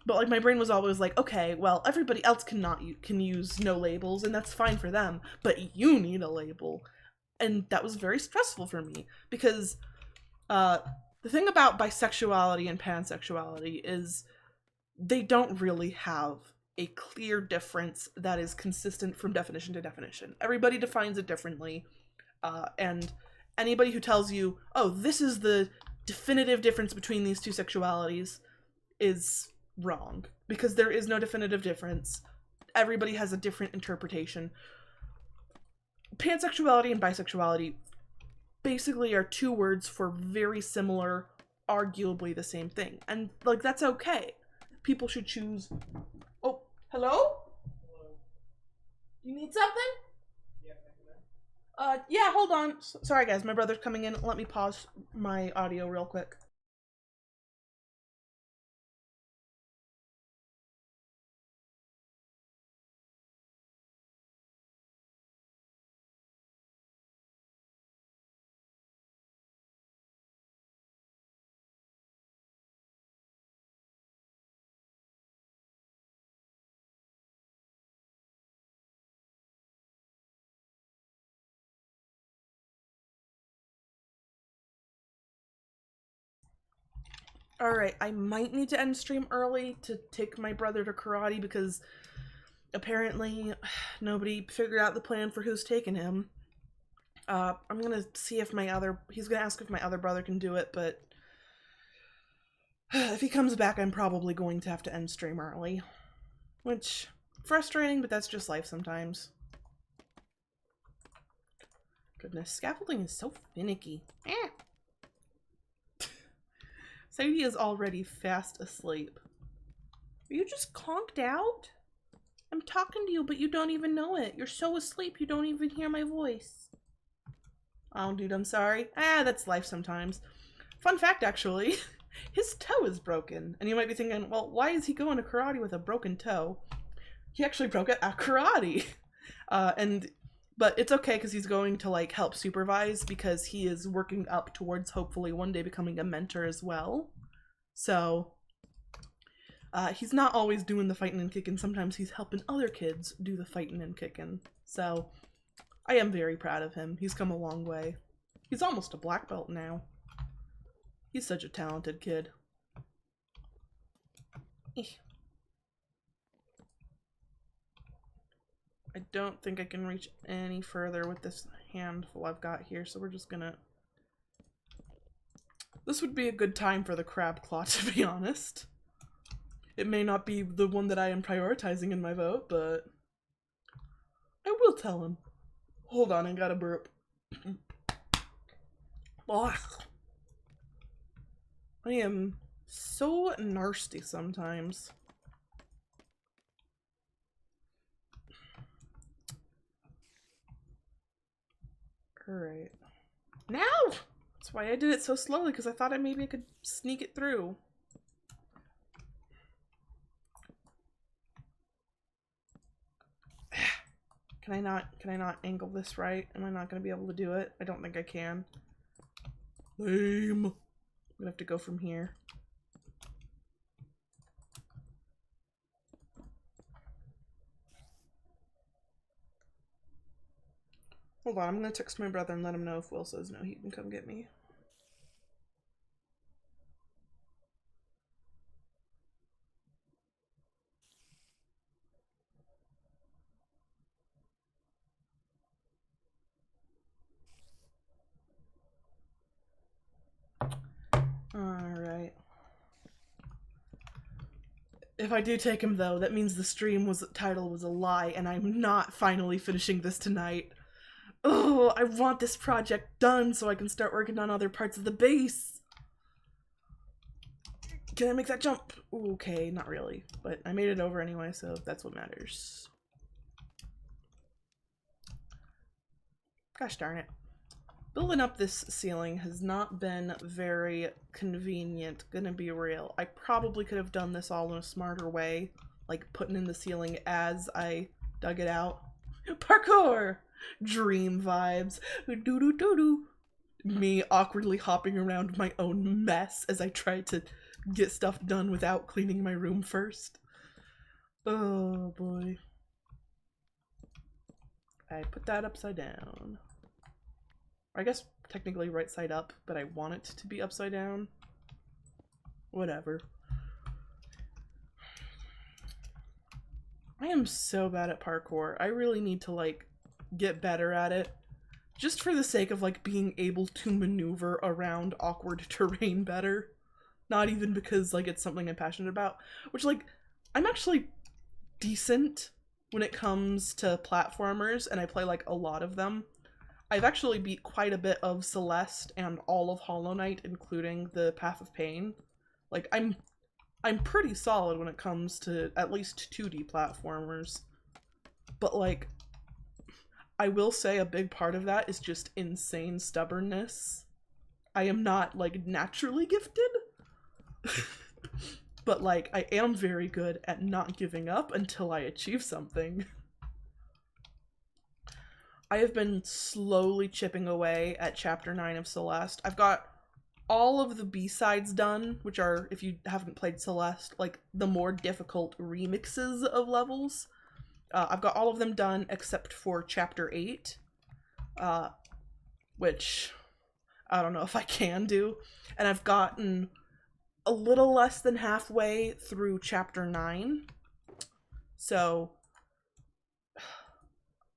But like my brain was always like, okay, well, everybody else can use no labels, and that's fine for them, but you need a label. And that was very stressful for me because the thing about bisexuality and pansexuality is they don't really have a clear difference that is consistent from definition to definition. Everybody defines it differently, and anybody who tells you, oh, this is the definitive difference between these two sexualities is wrong, because there is no definitive difference. Everybody has a different interpretation. Pansexuality and bisexuality basically are two words for very similar, arguably the same thing. And like, that's okay. People should choose. Oh, hello? Hello. You need something? Yeah, hold on. Sorry guys, my brother's coming in. Let me pause my audio real quick. Alright, I might need to end stream early to take my brother to karate because apparently nobody figured out the plan for who's taking him. I'm gonna see if he's gonna ask if my other brother can do it, but if he comes back, I'm probably going to have to end stream early. Which, frustrating, but that's just life sometimes. Goodness, scaffolding is so finicky. Sadie is already fast asleep. Are you just conked out? I'm talking to you, but you don't even know it. You're so asleep, you don't even hear my voice. Oh, dude, I'm sorry. That's life sometimes. Fun fact, actually, his toe is broken. And you might be thinking, well, why is he going to karate with a broken toe? He actually broke it at karate. But it's okay because he's going to like help supervise because he is working up towards hopefully one day becoming a mentor as well. So he's not always doing the fighting and kicking. Sometimes he's helping other kids do the fighting and kicking. So I am very proud of him. He's come a long way. He's almost a black belt now. He's such a talented kid. I don't think I can reach any further with this handful I've got here, so we're just gonna... This would be a good time for the crab claw, to be honest. It may not be the one that I am prioritizing in my vote, but I will tell him. Hold on, I gotta burp. I am so nasty sometimes. Alright. Now! That's why I did it so slowly, because I thought maybe I could sneak it through. Can I not angle this right? Am I not gonna be able to do it? I don't think I can. Lame. I'm gonna have to go from here. Hold on, I'm gonna text my brother and let him know if Will says no, he can come get me. Alright. If I do take him though, that means the stream title was a lie and I'm not finally finishing this tonight. Oh, I want this project done so I can start working on other parts of the base. Can I make that jump? Ooh, okay, not really, but I made it over anyway, so that's what matters. Gosh darn it. Building up this ceiling has not been very convenient, gonna be real. I probably could have done this all in a smarter way, like putting in the ceiling as I dug it out. Parkour! Dream vibes. Doo-doo-doo-doo. me awkwardly hopping around my own mess as I try to get stuff done without cleaning my room first. Oh boy. I put that upside down. I guess technically right side up, but I want it to be upside down. Whatever. I am so bad at parkour. I really need to, like, get better at it. Just for the sake of, like, being able to maneuver around awkward terrain better. Not even because, like, it's something I'm passionate about. Which, like, I'm actually decent when it comes to platformers, and I play, like, a lot of them. I've actually beat quite a bit of Celeste and all of Hollow Knight, including the Path of Pain. Like, I'm pretty solid when it comes to at least 2D platformers. But, like, I will say a big part of that is just insane stubbornness. I am not, like, naturally gifted. But, like, I am very good at not giving up until I achieve something. I have been slowly chipping away at Chapter 9 of Celeste. I've got all of the B-sides done, which are, if you haven't played Celeste, like, the more difficult remixes of levels. I've got all of them done except for Chapter 8, which I don't know if I can do. And I've gotten a little less than halfway through Chapter 9. So,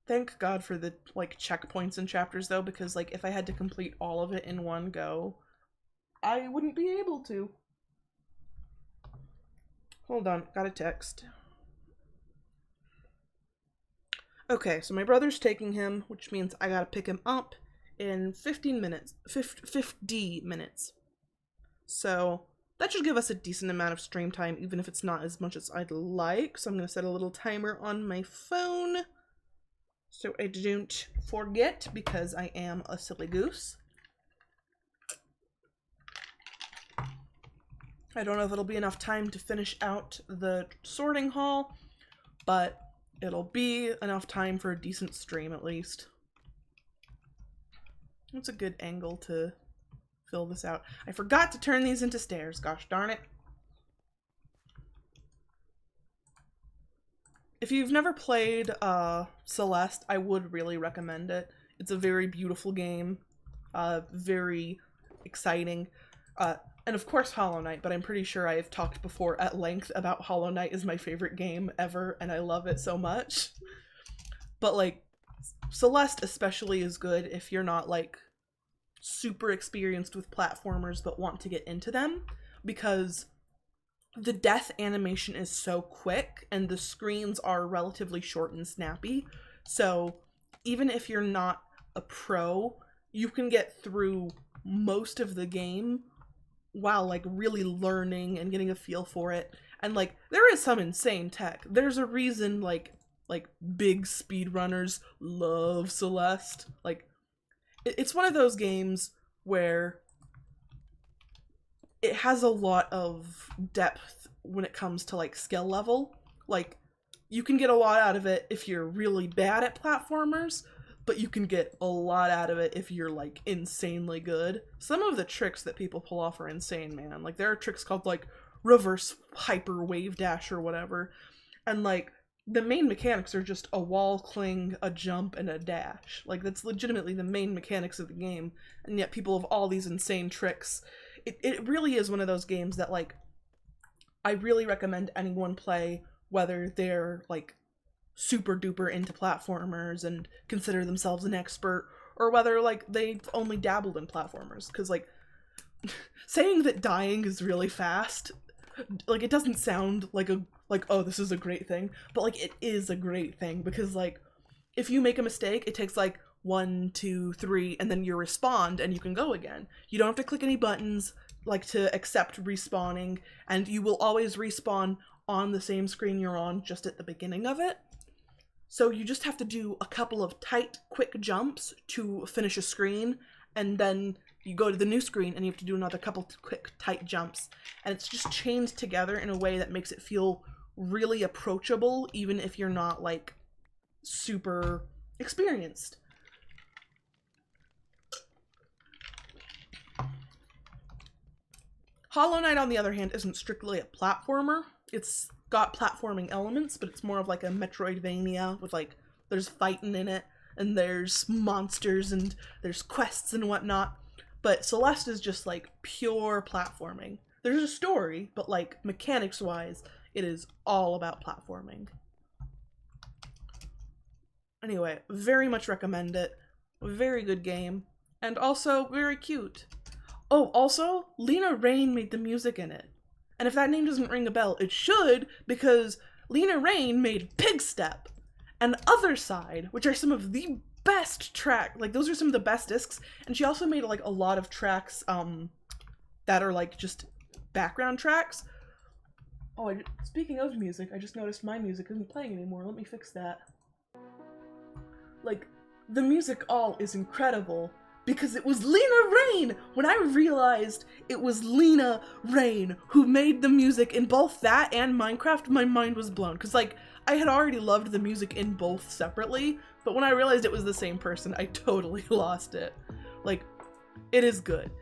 thank God for the, like, checkpoints and chapters, though, because, like, if I had to complete all of it in one go, I wouldn't be able to. Hold on, got a text. Okay, so my brother's taking him, which means I gotta pick him up in 50 minutes. So, that should give us a decent amount of stream time, even if it's not as much as I'd like. So I'm gonna set a little timer on my phone so I don't forget, because I am a silly goose. I don't know if it'll be enough time to finish out the sorting haul, but it'll be enough time for a decent stream at least. That's a good angle to fill this out. I forgot to turn these into stairs, gosh darn it. If you've never played Celeste, I would really recommend it. It's a very beautiful game, very exciting. And of course Hollow Knight, but I'm pretty sure I have talked before at length about Hollow Knight is my favorite game ever, and I love it so much. But, like, Celeste especially is good if you're not, like, super experienced with platformers but want to get into them, because the death animation is so quick, and the screens are relatively short and snappy, so even if you're not a pro, you can get through most of the game while, like, really learning and getting a feel for it. And, like, there is some insane tech. There's a reason, like big speedrunners love Celeste. Like, it's one of those games where it has a lot of depth when it comes to, like, skill level. Like, you can get a lot out of it if you're really bad at platformers, but you can get a lot out of it if you're, like, insanely good. Some of the tricks that people pull off are insane, man. Like, there are tricks called, like, reverse hyper wave dash or whatever, and, like, the main mechanics are just a wall cling, a jump, and a dash. Like, that's legitimately the main mechanics of the game, and yet people have all these insane tricks. It really is one of those games that, like, I really recommend anyone play, whether they're, like, super duper into platformers and consider themselves an expert, or whether, like, they've only dabbled in platformers. Because, like, saying that dying is really fast, like, it doesn't sound like oh, this is a great thing, but, like, it is a great thing, because, like, if you make a mistake, it takes, like, 1, 2, 3, and then you respawn and you can go again. You don't have to click any buttons, like, to accept respawning, and you will always respawn on the same screen you're on just at the beginning of it. So you just have to do a couple of tight, quick jumps to finish a screen, and then you go to the new screen and you have to do another couple quick, tight jumps. And it's just chained together in a way that makes it feel really approachable, even if you're not, like, super experienced. Hollow Knight, on the other hand, isn't strictly a platformer. It's got platforming elements, but it's more of like a Metroidvania with like, there's fighting in it, and there's monsters, and there's quests and whatnot. But Celeste is just like pure platforming. There's a story, but like mechanics-wise, it is all about platforming. Anyway, very much recommend it. Very good game. And also, very cute. Oh, also, Lena Raine made the music in it. And if that name doesn't ring a bell, it should, because Lena Raine made Pig Step and Other Side, which are some of the best track, like those are some of the best discs. And she also made like a lot of tracks that are like just background tracks. Oh, speaking of music, I just noticed my music isn't playing anymore. Let me fix that. Like, the music all is incredible because it was Lena Raine! When I realized it was Lena Raine who made the music in both that and Minecraft, my mind was blown. Because, like, I had already loved the music in both separately, but when I realized it was the same person, I totally lost it. Like, it is good.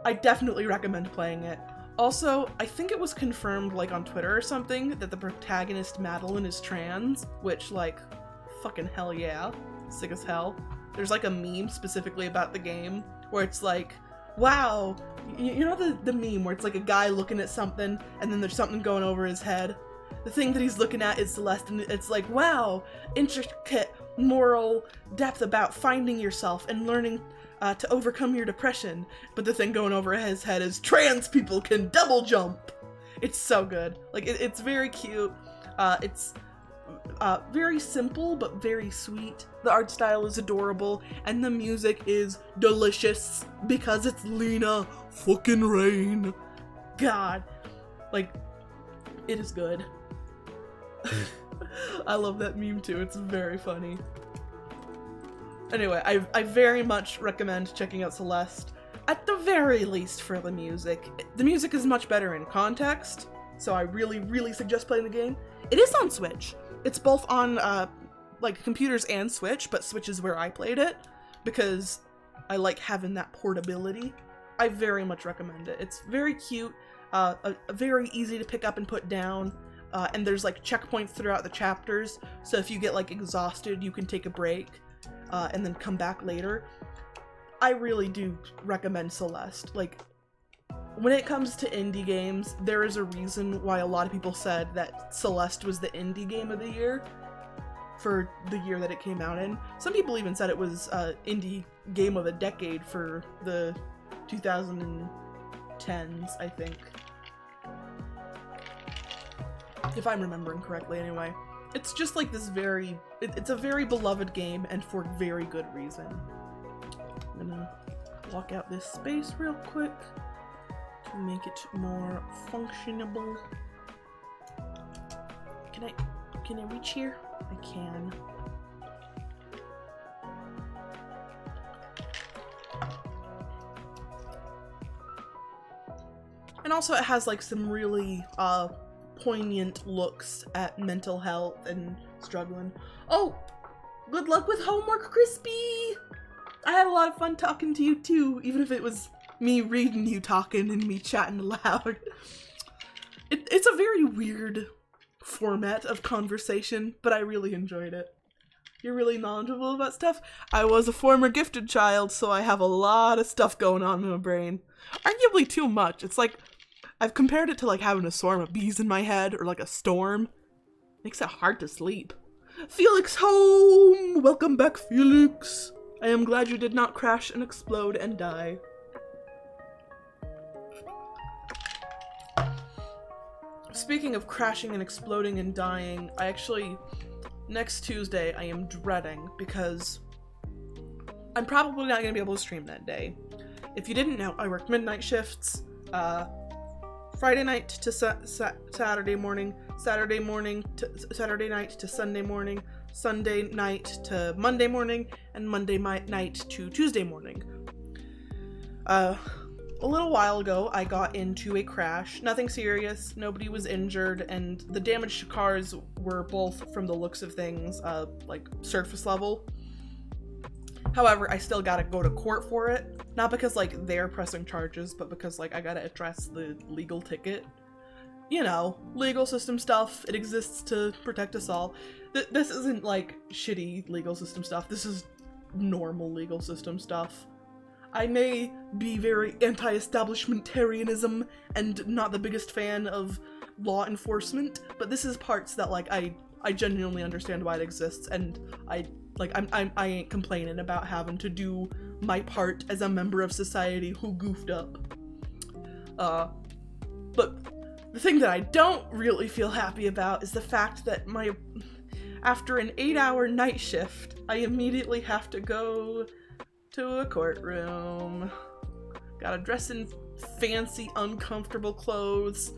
I definitely recommend playing it. Also, I think it was confirmed, like, on Twitter or something, that the protagonist, Madeline, is trans, which, like, fucking hell yeah. Sick as hell. There's, like, a meme specifically about the game, where it's like, wow, you know the meme where it's, like, a guy looking at something, and then there's something going over his head? The thing that he's looking at is Celeste, and it's like, wow, intricate moral depth about finding yourself and learning to overcome your depression. But the thing going over his head is trans people can double jump. It's so good. Like, it's very cute. It's very simple, but very sweet. The art style is adorable, and the music is delicious because it's Lena fucking Raine. God. Like, it is good. I love that meme too. It's very funny. Anyway, I very much recommend checking out Celeste, at the very least for the music. The music is much better in context, so I really, really suggest playing the game. It is on Switch. It's both on, like, computers and Switch, but Switch is where I played it, because I like having that portability. I very much recommend it. It's very cute, very easy to pick up and put down, and there's, like, checkpoints throughout the chapters, so if you get, like, exhausted, you can take a break. And then come back later. I really do recommend Celeste. Like, when it comes to indie games, there is a reason why a lot of people said that Celeste was the indie game of the year for the year that it came out in. Some people even said it was indie game of the decade for the 2010s, I think. If I'm remembering correctly, anyway. It's just like this it's a very beloved game, and for very good reason. I'm gonna block out this space real quick to make it more functionable. Can I reach here? I can. And also it has like some really poignant looks at mental health and struggling. Oh, good luck with homework, Crispy! I had a lot of fun talking to you too, even if it was me reading you talking and me chatting aloud. It's a very weird format of conversation, but I really enjoyed it. You're really knowledgeable about stuff. I was a former gifted child, so I have a lot of stuff going on in my brain. Arguably too much. It's like, I've compared it to like having a swarm of bees in my head, or like a storm. Makes it hard to sleep. Felix home! Welcome back, Felix! I am glad you did not crash and explode and die. Speaking of crashing and exploding and dying, I actually, next Tuesday, I am dreading because I'm probably not going to be able to stream that day. If you didn't know, I work midnight shifts, Friday night to Saturday morning, Saturday morning to Saturday night to Sunday morning, Sunday night to Monday morning, and Monday night to Tuesday morning. A little while ago, I got into a crash. Nothing serious, nobody was injured, and the damaged cars were both, from the looks of things, like surface level. However, I still gotta go to court for it, Not because, like, they're pressing charges, but because, like, I gotta address the legal ticket. You know, legal system stuff. It exists to protect us all. This isn't, like, shitty legal system stuff. This is normal legal system stuff. I may be very anti-establishmentarianism and not the biggest fan of law enforcement, but this is parts that, like, I genuinely understand why it exists, and I ain't complaining about having to do my part as a member of society who goofed up. But the thing that I don't really feel happy about is the fact that after an 8-hour night shift, I immediately have to go to a courtroom. Gotta dress in fancy, uncomfortable clothes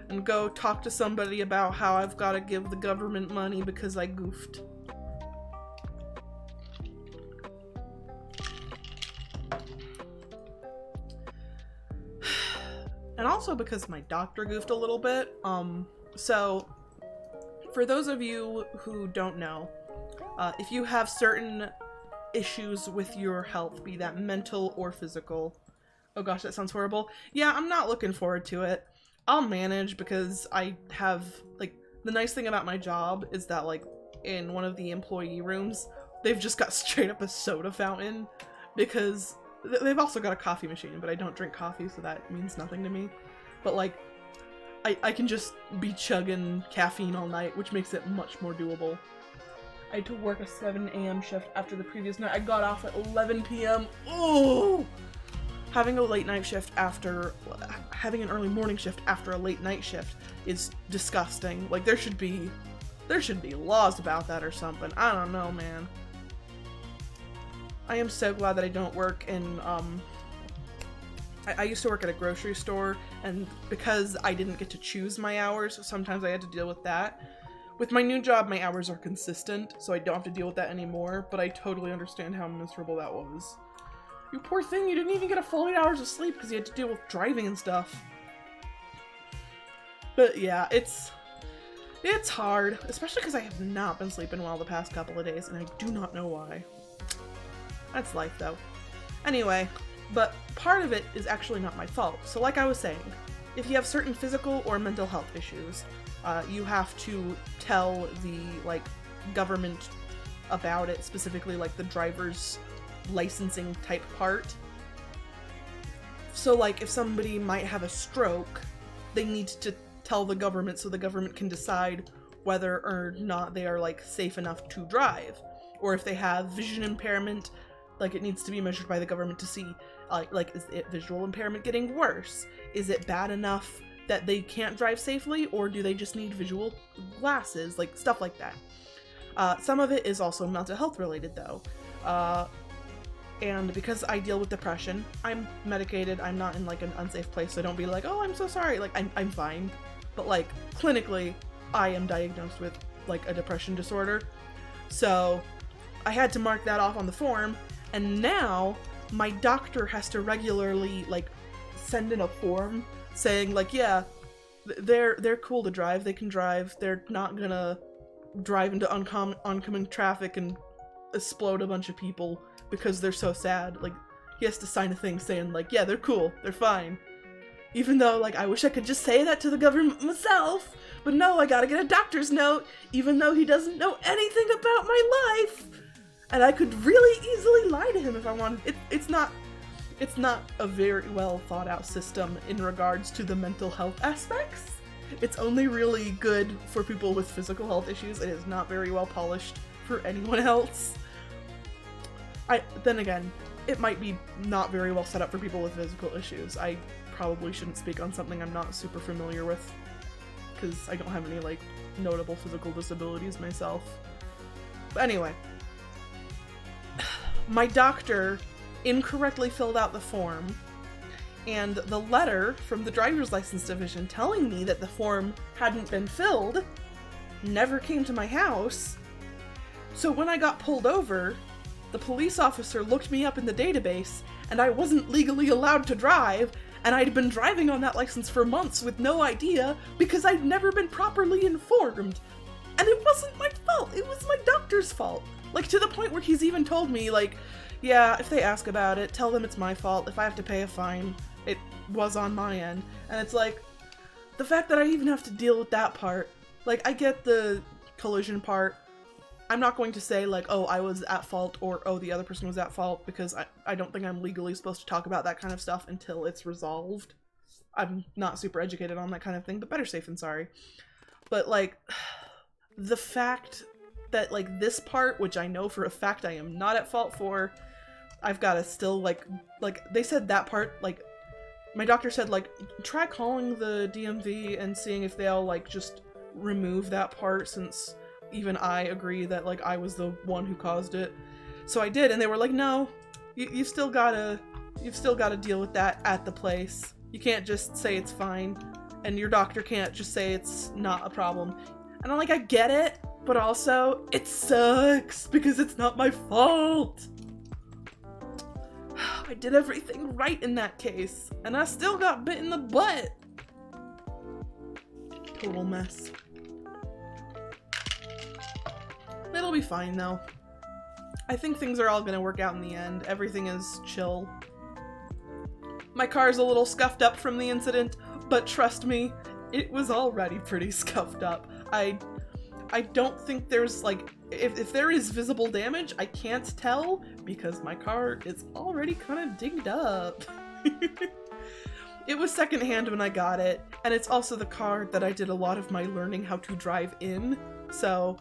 and go talk to somebody about how I've gotta give the government money because I goofed. And also because my doctor goofed a little bit. So for those of you who don't know, if you have certain issues with your health, be that mental or physical, oh gosh, that sounds horrible. Yeah, I'm not looking forward to it. I'll manage because I have, like, the nice thing about my job is that, like, in one of the employee rooms, they've just got straight up a soda fountain because they've also got a coffee machine, but I don't drink coffee, so that means nothing to me. But, like, I can just be chugging caffeine all night, which makes it much more doable. I had to work a 7 a.m. shift after the previous night. I got off at 11 p.m. Oh! Having a late night shift after, having an early morning shift after a late night shift is disgusting. Like, there should be laws about that or something. I don't know, man. I am so glad that I don't work in, I used to work at a grocery store, and because I didn't get to choose my hours, sometimes I had to deal with that. With my new job, my hours are consistent, so I don't have to deal with that anymore, but I totally understand how miserable that was. You poor thing, you didn't even get a full 8 hours of sleep because you had to deal with driving and stuff. But yeah, it's hard, especially because I have not been sleeping well the past couple of days, and I do not know why. That's life, though. Anyway, but part of it is actually not my fault. So like I was saying, if you have certain physical or mental health issues, you have to tell the, like, government about it, specifically, like, the driver's licensing type part. So, like, if somebody might have a stroke, they need to tell the government so the government can decide whether or not they are, like, safe enough to drive. Or if they have vision impairment, like, it needs to be measured by the government to see, like, is it visual impairment getting worse? Is it bad enough that they can't drive safely, or do they just need visual glasses? Like, stuff like that. Some of it is also mental health related, though. And because I deal with depression, I'm medicated, I'm not in, like, an unsafe place, so don't be like, oh, I'm so sorry, like, I'm fine. But, like, clinically, I am diagnosed with, like, a depression disorder. So I had to mark that off on the form, and now my doctor has to regularly, like, send in a form saying, like, yeah, they're cool to drive, they can drive, they're not gonna drive into oncoming traffic and explode a bunch of people because they're so sad. Like, he has to sign a thing saying, like, yeah, they're cool, they're fine. Even though, like, I wish I could just say that to the government myself, but no, I gotta get a doctor's note, even though he doesn't know anything about my life. And I could really easily lie to him if I wanted. It's not a very well thought out system in regards to the mental health aspects. It's only really good for people with physical health issues. It is not very well polished for anyone else. Then again, it might be not very well set up for people with physical issues. I probably shouldn't speak on something I'm not super familiar with, because I don't have any, like, notable physical disabilities myself. But anyway, my doctor incorrectly filled out the form, and the letter from the driver's license division telling me that the form hadn't been filled never came to my house. So when I got pulled over, the police officer looked me up in the database, and I wasn't legally allowed to drive, and I'd been driving on that license for months with no idea because I'd never been properly informed. And it wasn't my fault, it was my doctor's fault. Like, to the point where he's even told me, like, yeah, if they ask about it, tell them it's my fault. If I have to pay a fine, it was on my end. And it's like, the fact that I even have to deal with that part, like, I get the collision part. I'm not going to say, like, oh, I was at fault, or, oh, the other person was at fault, because I don't think I'm legally supposed to talk about that kind of stuff until it's resolved. I'm not super educated on that kind of thing, but better safe than sorry. But, like, the fact that, like, this part, which I know for a fact I am not at fault for, I've gotta still, like, they said that part, like, my doctor said, like, try calling the DMV and seeing if they'll, like, just remove that part, since even I agree that, like, I was the one who caused it. So I did, and they were like, no, you've still gotta deal with that at the place. You can't just say it's fine, and your doctor can't just say it's not a problem. And I'm like, I get it, but also, it sucks, because it's not my fault. I did everything right in that case, and I still got bit in the butt. Total mess. It'll be fine, though. I think things are all gonna work out in the end. Everything is chill. My car's a little scuffed up from the incident, but trust me, it was already pretty scuffed up. I don't think there's, like, if there is visible damage, I can't tell, because my car is already kind of dinged up. It was secondhand when I got it, and it's also the car that I did a lot of my learning how to drive in, so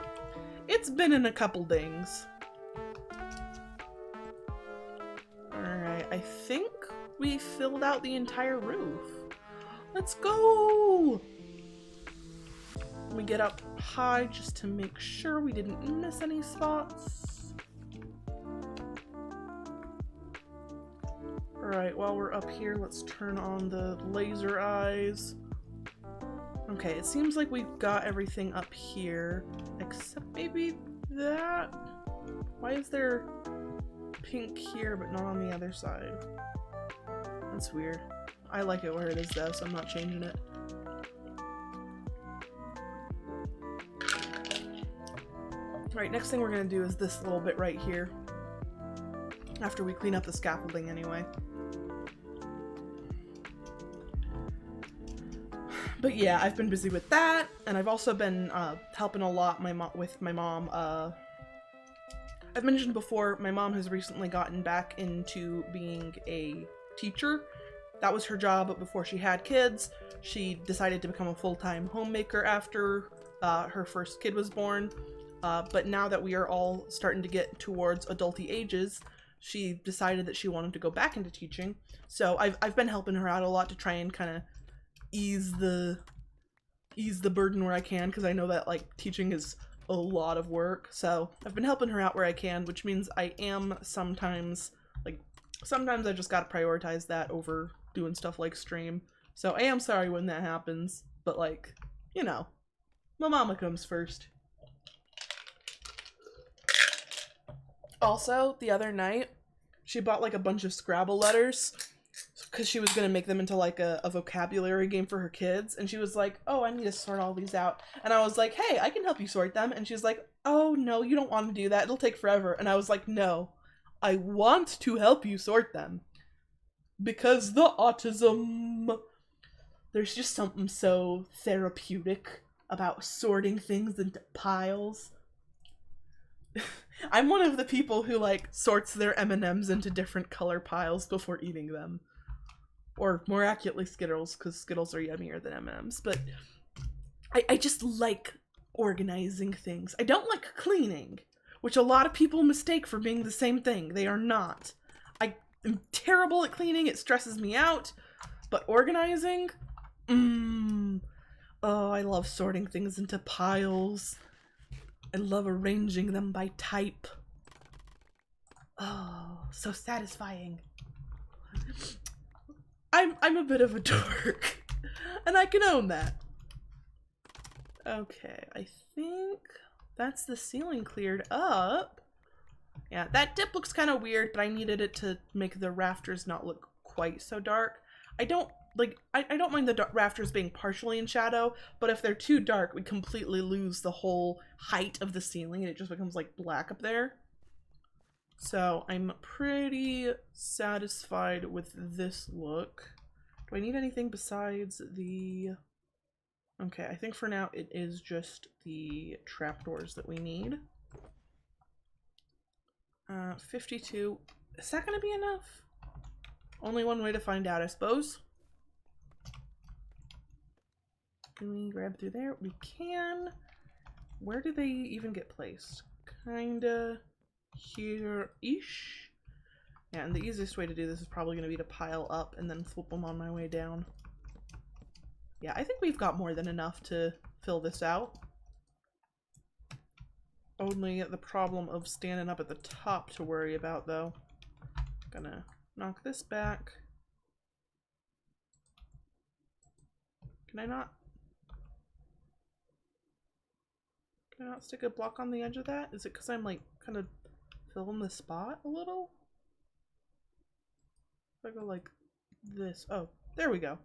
it's been in a couple dings. Alright, I think we filled out the entire roof. Let's go! Let me get up high just to make sure we didn't miss any spots. Alright, while we're up here, let's turn on the laser eyes. Okay, it seems like we've got everything up here, except maybe that? Why is there pink here but not on the other side? That's weird. I like it where it is though, so I'm not changing it. Right, next thing we're gonna do is this little bit right here. After we clean up the scaffolding anyway. But yeah, I've been busy with that, and I've also been helping a lot with my mom. I've mentioned before, my mom has recently gotten back into being a teacher. That was her job before she had kids. She decided to become a full-time homemaker after her first kid was born. But now that we are all starting to get towards adulty ages, she decided that she wanted to go back into teaching. So I've been helping her out a lot to try and kind of ease the burden where I can, because I know that, like, teaching is a lot of work. So I've been helping her out where I can, which means I am sometimes I just gotta prioritize that over doing stuff like stream. So I am sorry when that happens, but, like, you know, my mama comes first. Also, the other night, she bought, like, a bunch of Scrabble letters because she was going to make them into, like, a vocabulary game for her kids. And she was like, oh, I need to sort all these out. And I was like, hey, I can help you sort them. And she's like, oh, no, you don't want to do that. It'll take forever. And I was like, no, I want to help you sort them. Because the autism... There's just something so therapeutic about sorting things into piles. I'm one of the people who, like, sorts their M&Ms into different color piles before eating them. Or, more accurately, Skittles, because Skittles are yummier than M&Ms. But I just like organizing things. I don't like cleaning, which a lot of people mistake for being the same thing. They are not. I am terrible at cleaning. It stresses me out. But organizing? Oh, I love sorting things into piles. I love arranging them by type. Oh, so satisfying. I'm a bit of a dork, and I can own that. Okay, I think that's the ceiling cleared up. Yeah, that dip looks kind of weird, but I needed it to make the rafters not look quite so dark. I don't mind the rafters being partially in shadow, but if they're too dark, we completely lose the whole height of the ceiling and it just becomes like black up there. So I'm pretty satisfied with this look. Do I need anything besides the... Okay, I think for now it is just the trapdoors that we need. 52. Is that gonna be enough? Only one way to find out, I suppose. Can we grab through there? We can. Where do they even get placed? Kinda here-ish. Yeah, and the easiest way to do this is probably gonna be to pile up and then flip them on my way down. Yeah, I think we've got more than enough to fill this out. Only the problem of standing up at the top to worry about, though. Gonna knock this back. Can I not stick a block on the edge of that? Is it because I'm like kind of filling the spot a little? If I go like this. Oh, there we go.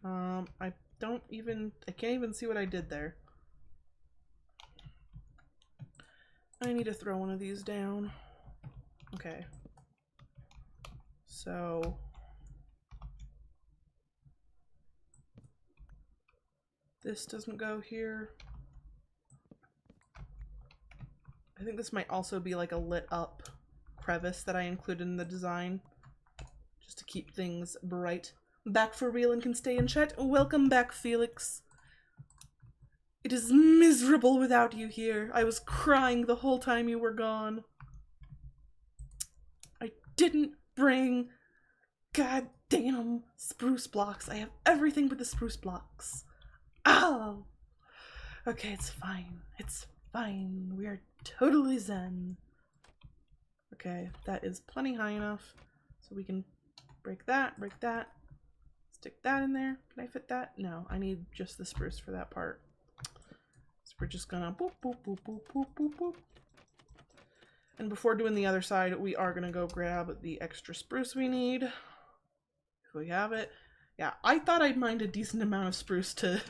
I can't even see what I did there. I need to throw one of these down. Okay. So this doesn't go here. I think this might also be like a lit up crevice that I included in the design, just to keep things bright. Back for real and can stay in chat. Welcome back, Felix. It is miserable without you here. I was crying the whole time you were gone. I didn't bring goddamn spruce blocks. I have everything but the spruce blocks. Oh! Okay, it's fine. It's fine. We are totally zen. Okay, that is plenty high enough. So we can break that, stick that in there. Can I fit that? No, I need just the spruce for that part. So we're just gonna boop, boop, boop, boop, boop, boop, boop. And before doing the other side, we are gonna go grab the extra spruce we need. If we have it. Yeah, I thought I'd mind a decent amount of spruce to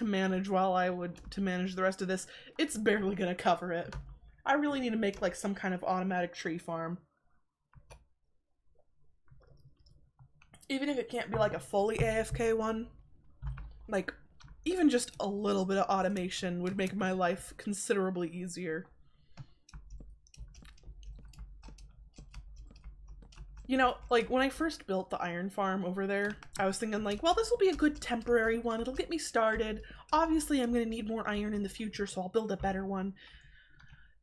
manage to manage the rest of this. It's barely gonna cover it. I really need to make like some kind of automatic tree farm. Even if it can't be like a fully AFK one, like even just a little bit of automation would make my life considerably easier. You know, like when I first built the iron farm over there, I was thinking like, well, this will be a good temporary one. It'll get me started. Obviously, I'm going to need more iron in the future, so I'll build a better one.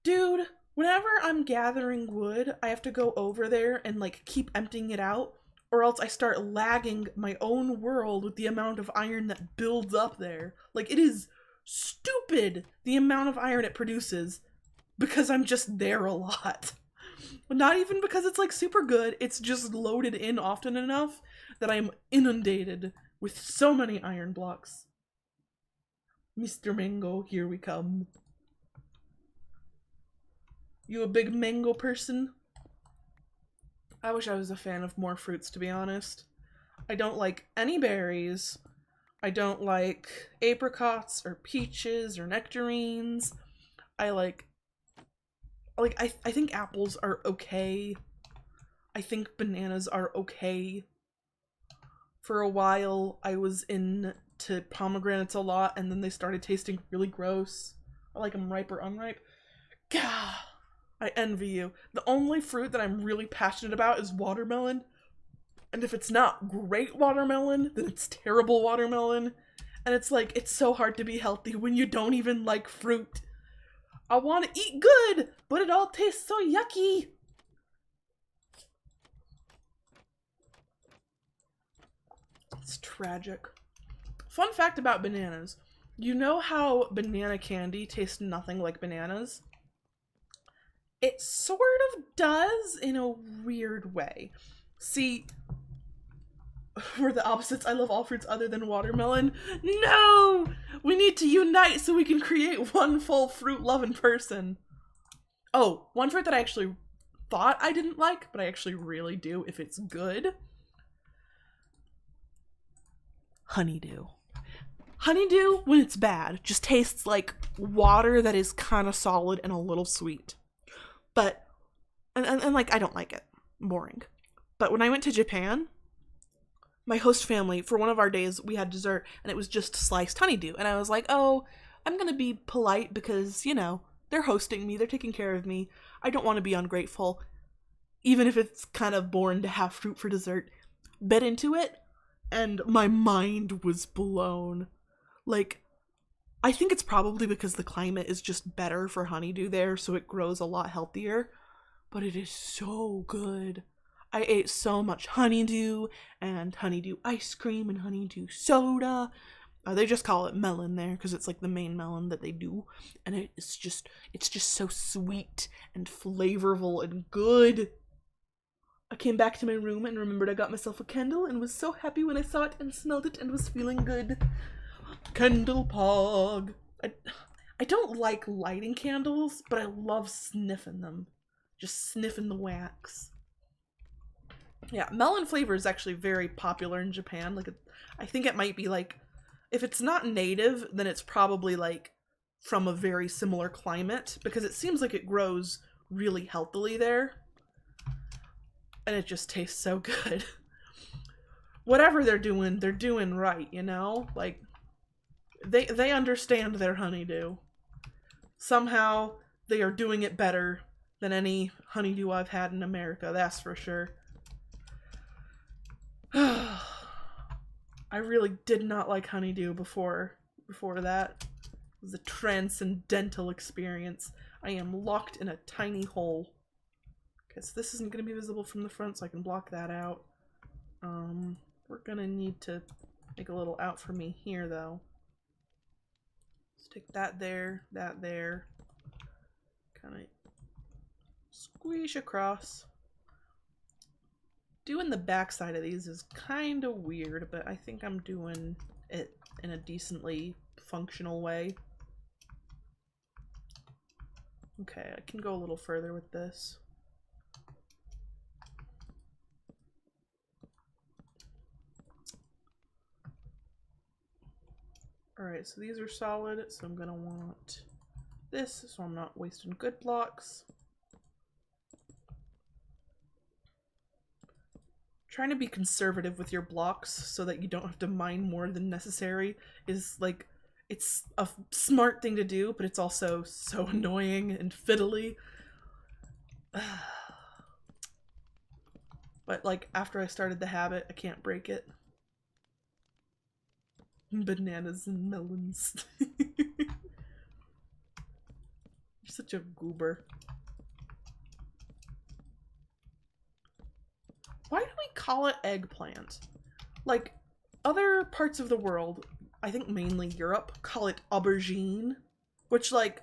Dude, whenever I'm gathering wood, I have to go over there and like keep emptying it out, or else I start lagging my own world with the amount of iron that builds up there. Like, it is stupid the amount of iron it produces because I'm just there a lot. Not even because it's like super good, it's just loaded in often enough that I'm inundated with so many iron blocks. Mr. Mango, here we come. You a big mango person? I wish I was a fan of more fruits, to be honest. I don't like any berries. I don't like apricots or peaches or nectarines. I think apples are okay. I think bananas are okay. For a while, I was into pomegranates a lot, and then they started tasting really gross. I like them ripe or unripe. Gah! I envy you. The only fruit that I'm really passionate about is watermelon. And if it's not great watermelon, then it's terrible watermelon. And it's like, it's so hard to be healthy when you don't even like fruit. I want to eat good, but it all tastes so yucky. It's tragic. Fun fact about bananas. You know how banana candy tastes nothing like bananas? It sort of does in a weird way. See, we're the opposites. I love all fruits other than watermelon. No! We need to unite so we can create one full fruit-loving person. Oh, one fruit that I actually thought I didn't like, but I actually really do if it's good. Honeydew. Honeydew, when it's bad, just tastes like water that is kind of solid and a little sweet. But, and like, I don't like it. Boring. But when I went to Japan, my host family, for one of our days, we had dessert, and it was just sliced honeydew. And I was like, oh, I'm gonna be polite because, you know, they're hosting me, they're taking care of me. I don't want to be ungrateful, even if it's kind of boring to have fruit for dessert. Bit into it, and my mind was blown. Like, I think it's probably because the climate is just better for honeydew there, so it grows a lot healthier. But it is so good. I ate so much honeydew and honeydew ice cream and honeydew soda. They just call it melon there because it's like the main melon that they do, and it's just so sweet and flavorful and good. I came back to my room and remembered I got myself a candle and was so happy when I saw it and smelled it and was feeling good. Candle pog. I don't like lighting candles, but I love sniffing them. Just sniffing the wax. Yeah, melon flavor is actually very popular in Japan. Like, I think it might be like, if it's not native, then it's probably like from a very similar climate, because it seems like it grows really healthily there. And it just tastes so good. Whatever they're doing right, you know? Like, they understand their honeydew. Somehow, they are doing it better than any honeydew I've had in America, that's for sure. I really did not like honeydew before that. It was a transcendental experience. I am locked in a tiny hole. Okay, so this isn't going to be visible from the front, so I can block that out. We're going to need to make a little out for me here, though. Stick that there, kind of squeeze across. Doing the backside of these is kind of weird, but I think I'm doing it in a decently functional way. Okay, I can go a little further with this. Alright, so these are solid, so I'm gonna want this so I'm not wasting good blocks. Trying to be conservative with your blocks so that you don't have to mine more than necessary is like, it's a smart thing to do, but it's also so annoying and fiddly. But like, after I started the habit, I can't break it. Bananas and melons. You're such a goober. Why do we call it eggplant? Like, other parts of the world, I think mainly Europe, call it aubergine, which, like,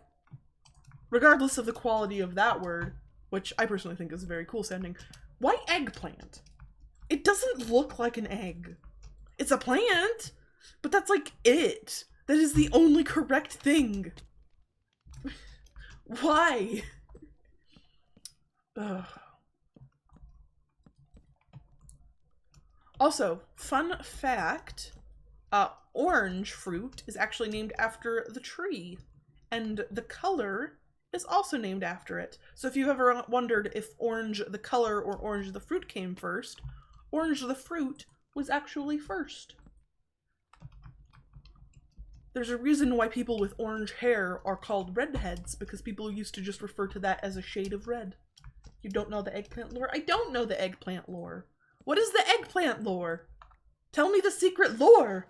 regardless of the quality of that word, which I personally think is very cool sounding, why eggplant? It doesn't look like an egg. It's a plant, but that's like it. That is the only correct thing. Why? Ugh. Also, fun fact, orange fruit is actually named after the tree, and the color is also named after it. So if you've ever wondered if orange the color or orange the fruit came first, orange the fruit was actually first. There's a reason why people with orange hair are called redheads, because people used to just refer to that as a shade of red. You don't know the eggplant lore? I don't know the eggplant lore. What is the eggplant lore? Tell me the secret lore!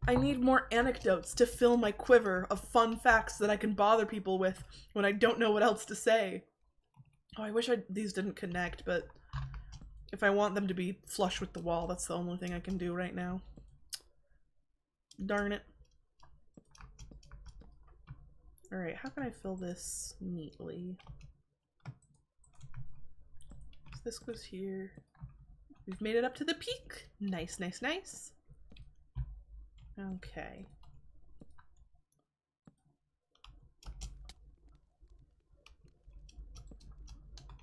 I need more anecdotes to fill my quiver of fun facts that I can bother people with when I don't know what else to say. Oh, I wish these didn't connect, but if I want them to be flush with the wall, that's the only thing I can do right now. Darn it. Alright, how can I fill this neatly? So this goes here. We've made it up to the peak. Nice, nice, nice. Okay.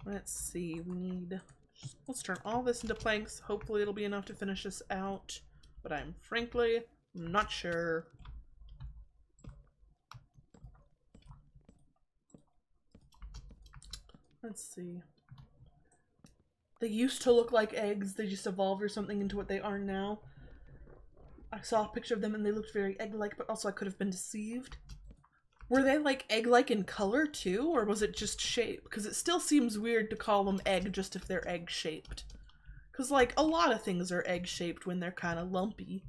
Let's see, we need Let's turn all this into planks. Hopefully it'll be enough to finish this out, but I'm frankly not sure. Let's see. They used to look like eggs. They just evolved or something into what they are now. I saw a picture of them and they looked very egg-like, but also I could have been deceived. Were they like egg-like in color too, or was it just shape? Because it still seems weird to call them egg just if they're egg-shaped. Because like a lot of things are egg-shaped when they're kind of lumpy.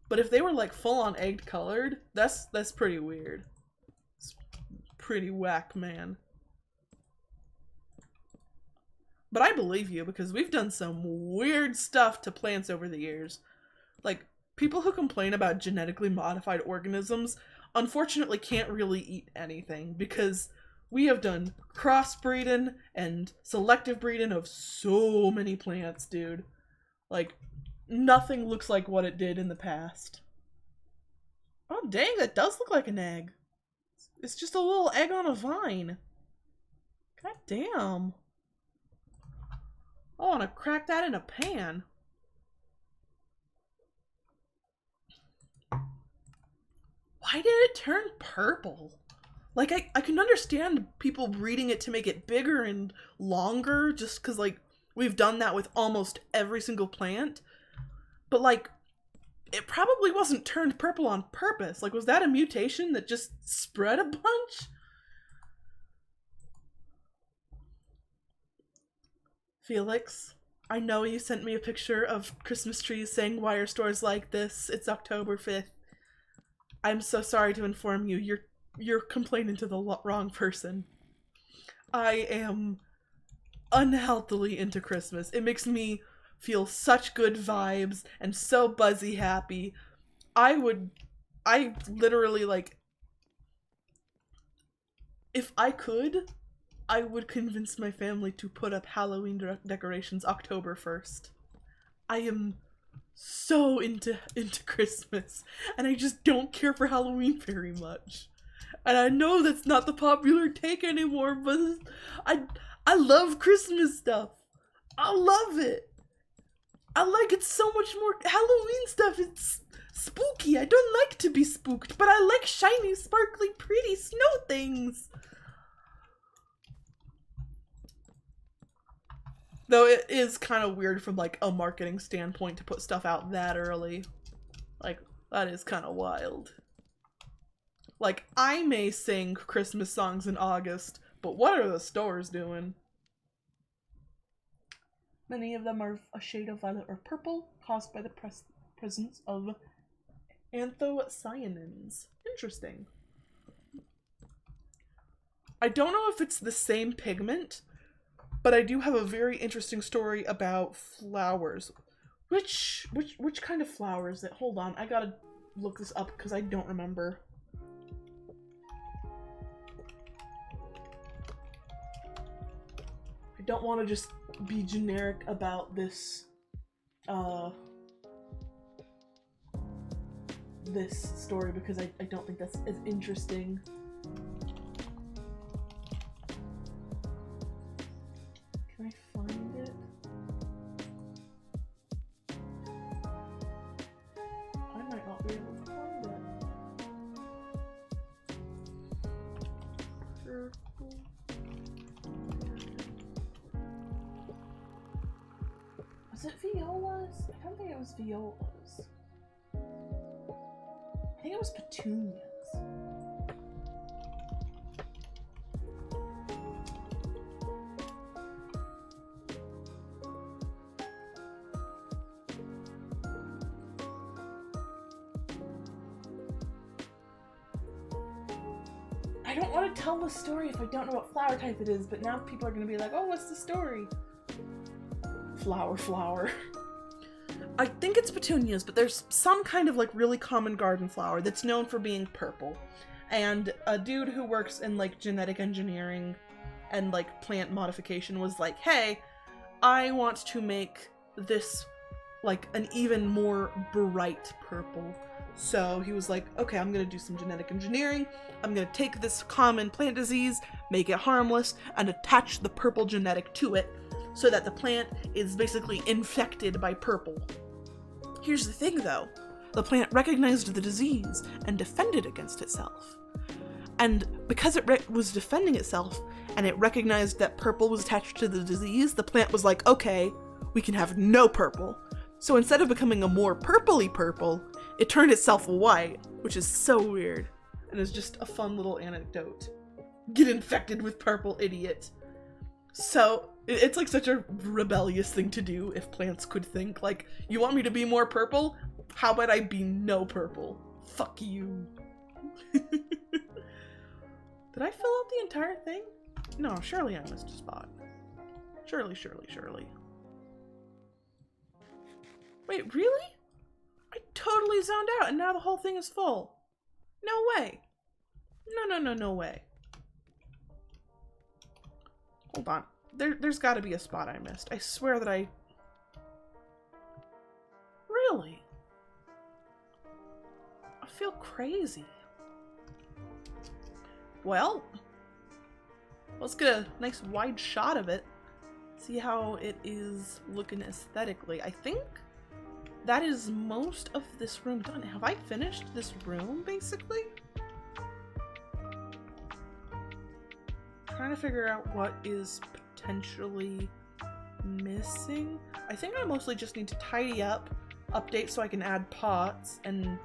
But if they were like full-on egg-colored, that's pretty weird. It's pretty whack, man. But I believe you, because we've done some weird stuff to plants over the years. Like, people who complain about genetically modified organisms unfortunately can't really eat anything, because we have done crossbreeding and selective breeding of so many plants, dude. Like, nothing looks like what it did in the past. Oh dang, that does look like an egg. It's just a little egg on a vine. God damn. I want to crack that in a pan. Why did it turn purple? Like, I can understand people breeding it to make it bigger and longer, just because, like, we've done that with almost every single plant. But, like, it probably wasn't turned purple on purpose. Like, was that a mutation that just spread a bunch? Felix, I know you sent me a picture of Christmas trees saying, "Why are stores like this? It's October 5th. I'm so sorry to inform you, you're complaining to the wrong person. I am unhealthily into Christmas. It makes me feel such good vibes and so buzzy happy. I literally, like, if I could, I would convince my family to put up Halloween decorations October 1st. I am so into Christmas, and I just don't care for Halloween very much. And I know that's not the popular take anymore, but I love Christmas stuff. I love it. I like it so much more. Halloween stuff, it's spooky. I don't like to be spooked, but I like shiny, sparkly, pretty snow things. Though it is kind of weird from, like, a marketing standpoint to put stuff out that early. Like, that is kind of wild. Like, I may sing Christmas songs in August, but what are the stores doing? Many of them are a shade of violet or purple, caused by the presence of anthocyanins. Interesting. I don't know if it's the same pigment, but I do have a very interesting story about flowers. Which kind of flower is it? Hold on, I gotta look this up because I don't remember. I don't want to just be generic about this, this story because I don't think that's as interesting. Can I find it? I might not be able to find it. Purple. Was it violas? I don't think it was violas. I think it was petunias. I don't want to tell the story if I don't know what flower type it is, but now people are going to be like, oh, what's the story? Flower. I think it's petunias, but there's some kind of, like, really common garden flower that's known for being purple. And a dude who works in, like, genetic engineering and, like, plant modification was like, hey, I want to make this, like, an even more bright purple. So he was like, okay, I'm gonna do some genetic engineering. I'm gonna take this common plant disease, make it harmless, and attach the purple genetic to it so that the plant is basically infected by purple. Here's the thing though, the plant recognized the disease and defended against itself. And because it was defending itself and it recognized that purple was attached to the disease, the plant was like, okay, we can have no purple. So instead of becoming a more purpley purple, it turned itself white, which is so weird. And it's just a fun little anecdote. Get infected with purple, idiot. So it's like such a rebellious thing to do if plants could think like, you want me to be more purple? How about I be no purple? Fuck you. Did I fill out the entire thing? No, surely I missed a spot. Surely. Wait, really? I totally zoned out and now the whole thing is full. No way. No way. Hold on. There's gotta be a spot I missed. I swear that I... Really? I feel crazy. Well, let's get a nice wide shot of it. See how it is looking aesthetically. I think that is most of this room done. Have I finished this room, basically? Trying to figure out what is potentially missing. I think I mostly just need to tidy up, update so I can add pots, and...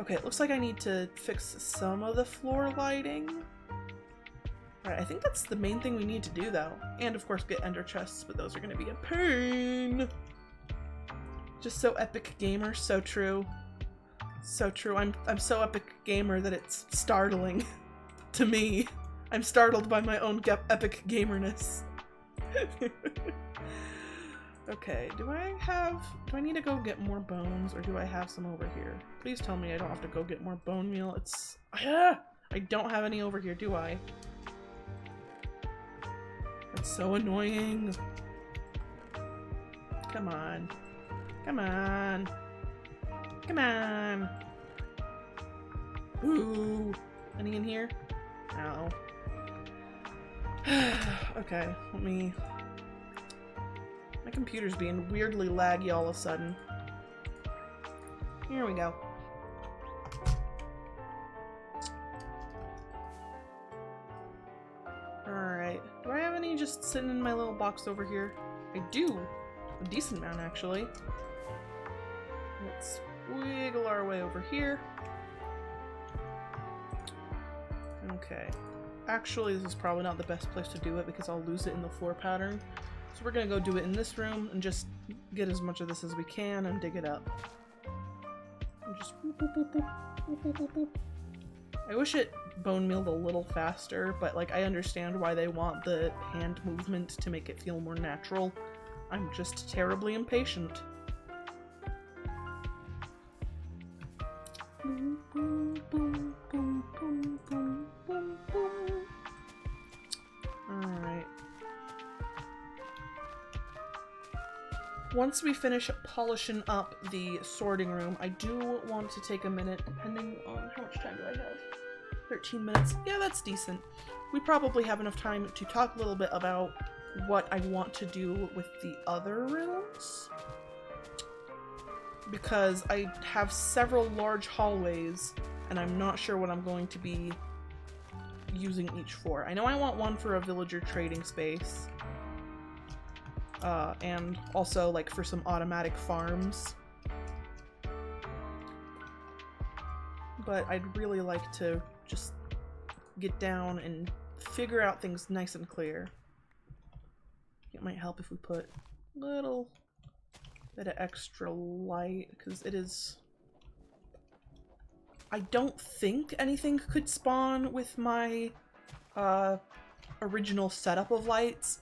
Okay, it looks like I need to fix some of the floor lighting. Alright, I think that's the main thing we need to do, though. And, of course, get ender chests, but those are going to be a pain. Just so epic gamer, so true. So true. I'm so epic gamer that it's startling to me. I'm startled by my own epic gamerness. Okay, do I need to go get more bones, or do I have some over here? Please tell me I don't have to go get more bone meal. I don't have any over here, do I? That's so annoying. Come on. Come on. Come on. Ooh. Any in here? No. Okay, let me... My computer's being weirdly laggy all of a sudden. Here we go. Alright. Do I have any just sitting in my little box over here? I do. A decent amount, actually. Let's wiggle our way over here. Okay. Actually, this is probably not the best place to do it because I'll lose it in the floor pattern. So we're gonna go do it in this room and just get as much of this as we can and dig it up. And just boop, boop, boop, boop, boop, boop, boop. I wish it bone mealed a little faster, but like I understand why they want the hand movement to make it feel more natural. I'm just terribly impatient. Boom, boom, boom, boom, boom, boom, boom, boom. Alright. Once we finish polishing up the sorting room, I do want to take a minute, depending on how much time do I have? 13 minutes. Yeah, that's decent. We probably have enough time to talk a little bit about what I want to do with the other rooms. Because I have several large hallways, and I'm not sure what I'm going to be using each for. I know I want one for a villager trading space. And also, like, for some automatic farms. But I'd really like to just get down and figure out things nice and clear. It might help if we put a little bit of extra light, because it is... I don't think anything could spawn with my original setup of lights,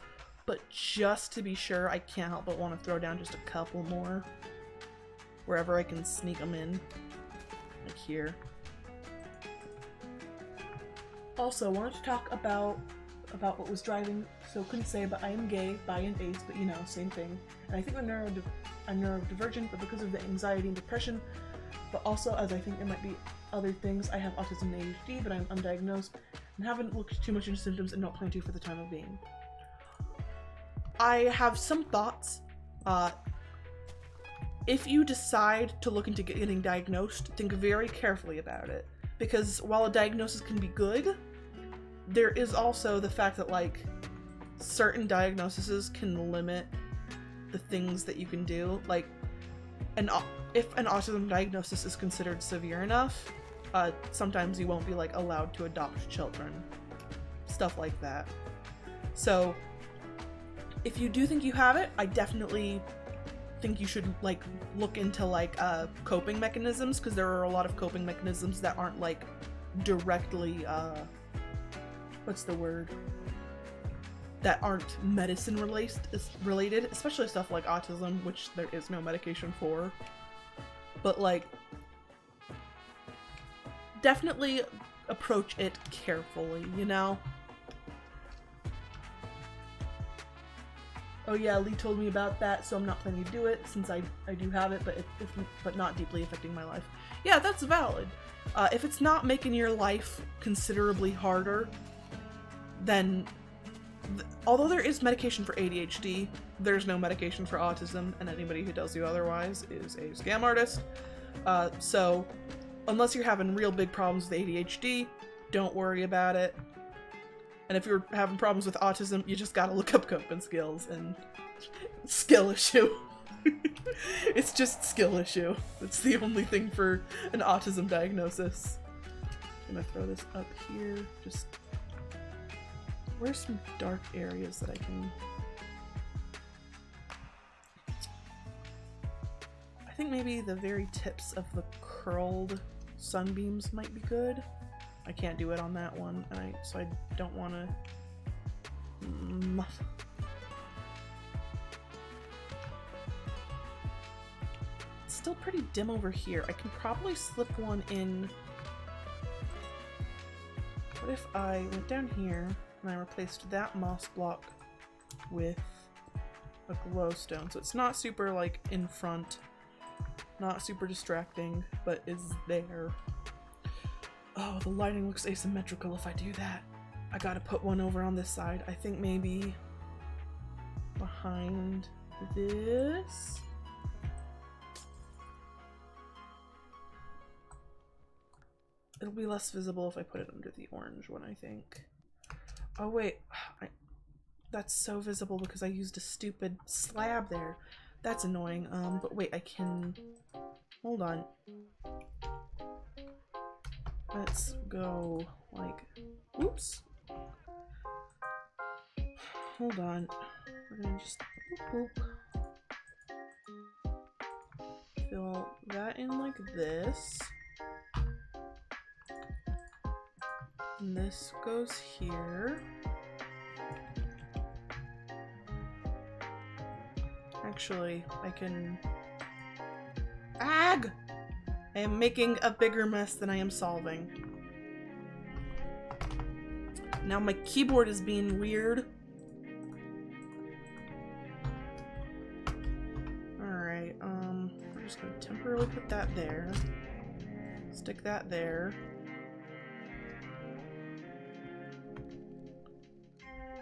but just to be sure, I can't help but want to throw down just a couple more wherever I can sneak them in, like here. Also, I wanted to talk about what was driving, so couldn't say, but I am gay, bi and ace, but you know, same thing. And I think I'm neurodivergent, but because of the anxiety and depression, but also as I think there might be other things, I have autism and ADHD, but I'm undiagnosed and haven't looked too much into symptoms and don't plan to for the time of being. I have some thoughts. If you decide to look into getting diagnosed, think very carefully about it. Because while a diagnosis can be good, there is also the fact that, like, certain diagnoses can limit the things that you can do. Like, if an autism diagnosis is considered severe enough, sometimes you won't be, like, allowed to adopt children. Stuff like that. So, if you do think you have it, I definitely think you should, like, look into, like, coping mechanisms, because there are a lot of coping mechanisms that aren't, like, directly, what's the word? That aren't medicine related, especially stuff like autism, which there is no medication for. But, like, definitely approach it carefully, you know? Oh yeah, Lee told me about that, so I'm not planning to do it since I do have it, but not deeply affecting my life. Yeah, that's valid. If it's not making your life considerably harder, then although there is medication for ADHD, there's no medication for autism, and anybody who tells you otherwise is a scam artist. So unless you're having real big problems with ADHD, don't worry about it. And if you're having problems with autism, you just gotta look up coping skills, and skill issue. It's just skill issue. It's the only thing for an autism diagnosis. I'm gonna throw this up here. Just, where's some dark areas that I can... I think maybe the very tips of the curled sunbeams might be good. I can't do it on that one, so I don't want to... It's still pretty dim over here. I can probably slip one in. What if I went down here and I replaced that moss block with a glowstone? So it's not super, like, in front, not super distracting, but is there. Oh, the lighting looks asymmetrical if I do that. I gotta put one over on this side. I think maybe behind this. It'll be less visible if I put it under the orange one, I think. Oh wait, that's so visible because I used a stupid slab there. That's annoying. But wait, I can... Hold on. Let's go, like, oops. Hold on. We're gonna just boop, boop. Fill that in like this. And this goes here. Actually, I can... Ag! I am making a bigger mess than I am solving. Now my keyboard is being weird. Alright, we're just gonna temporarily put that there. Stick that there.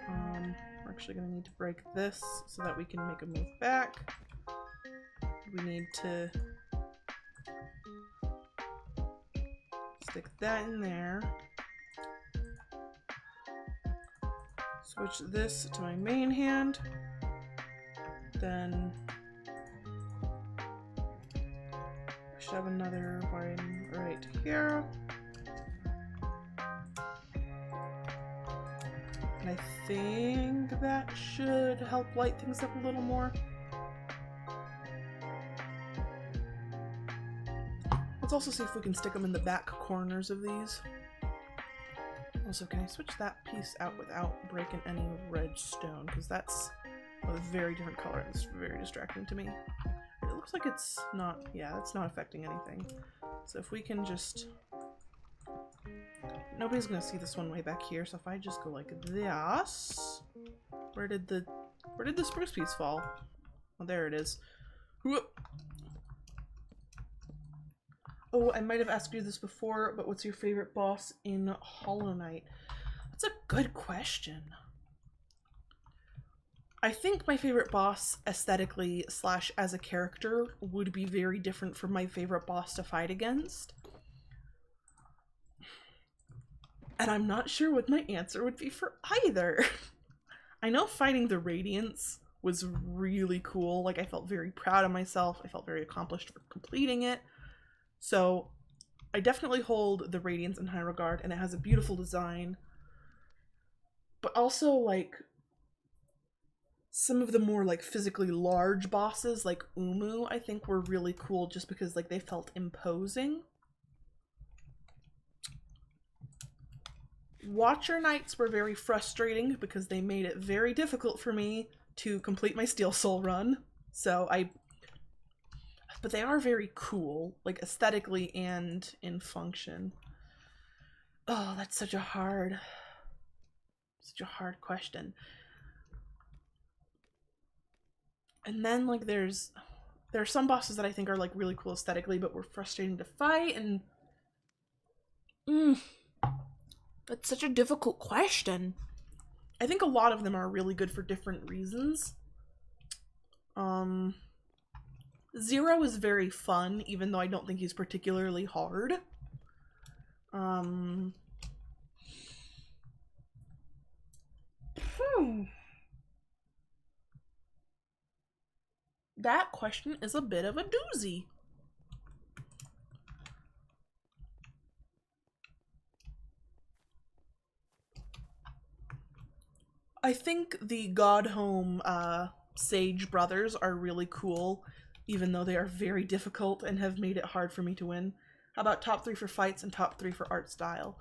We're actually gonna need to break this so that we can make a move back. We need to stick that in there. Switch this to my main hand. Then I should have another one right here. And I think that should help light things up a little more. Let's also see if we can stick them in the back corners of these. Also, can I switch that piece out without breaking any red stone? Because that's a very different color and it's very distracting to me. It looks like it's not, yeah, it's not affecting anything. So if we can just... Nobody's gonna see this one way back here, so if I just go like this... Where did the spruce piece fall? Oh, there it is. Whoop. Oh, I might have asked you this before, but what's your favorite boss in Hollow Knight? That's a good question. I think my favorite boss aesthetically slash as a character would be very different from my favorite boss to fight against. And I'm not sure what my answer would be for either. I know fighting the Radiance was really cool. Like, I felt very proud of myself. I felt very accomplished for completing it. So I definitely hold the Radiance in high regard, and it has a beautiful design. But also, like, some of the more, like, physically large bosses, like Umu, I think were really cool just because, like, they felt imposing. Watcher Knights were very frustrating because they made it very difficult for me to complete my Steel Soul run. But they are very cool, like aesthetically and in function. Oh, that's such a hard question. And then, like, there are some bosses that I think are, like, really cool aesthetically, but were frustrating to fight, and that's such a difficult question. I think a lot of them are really good for different reasons. Zero is very fun, even though I don't think he's particularly hard. That question is a bit of a doozy. I think the Godhome Sage brothers are really cool, even though they are very difficult and have made it hard for me to win. How about top 3 for fights and top 3 for art style?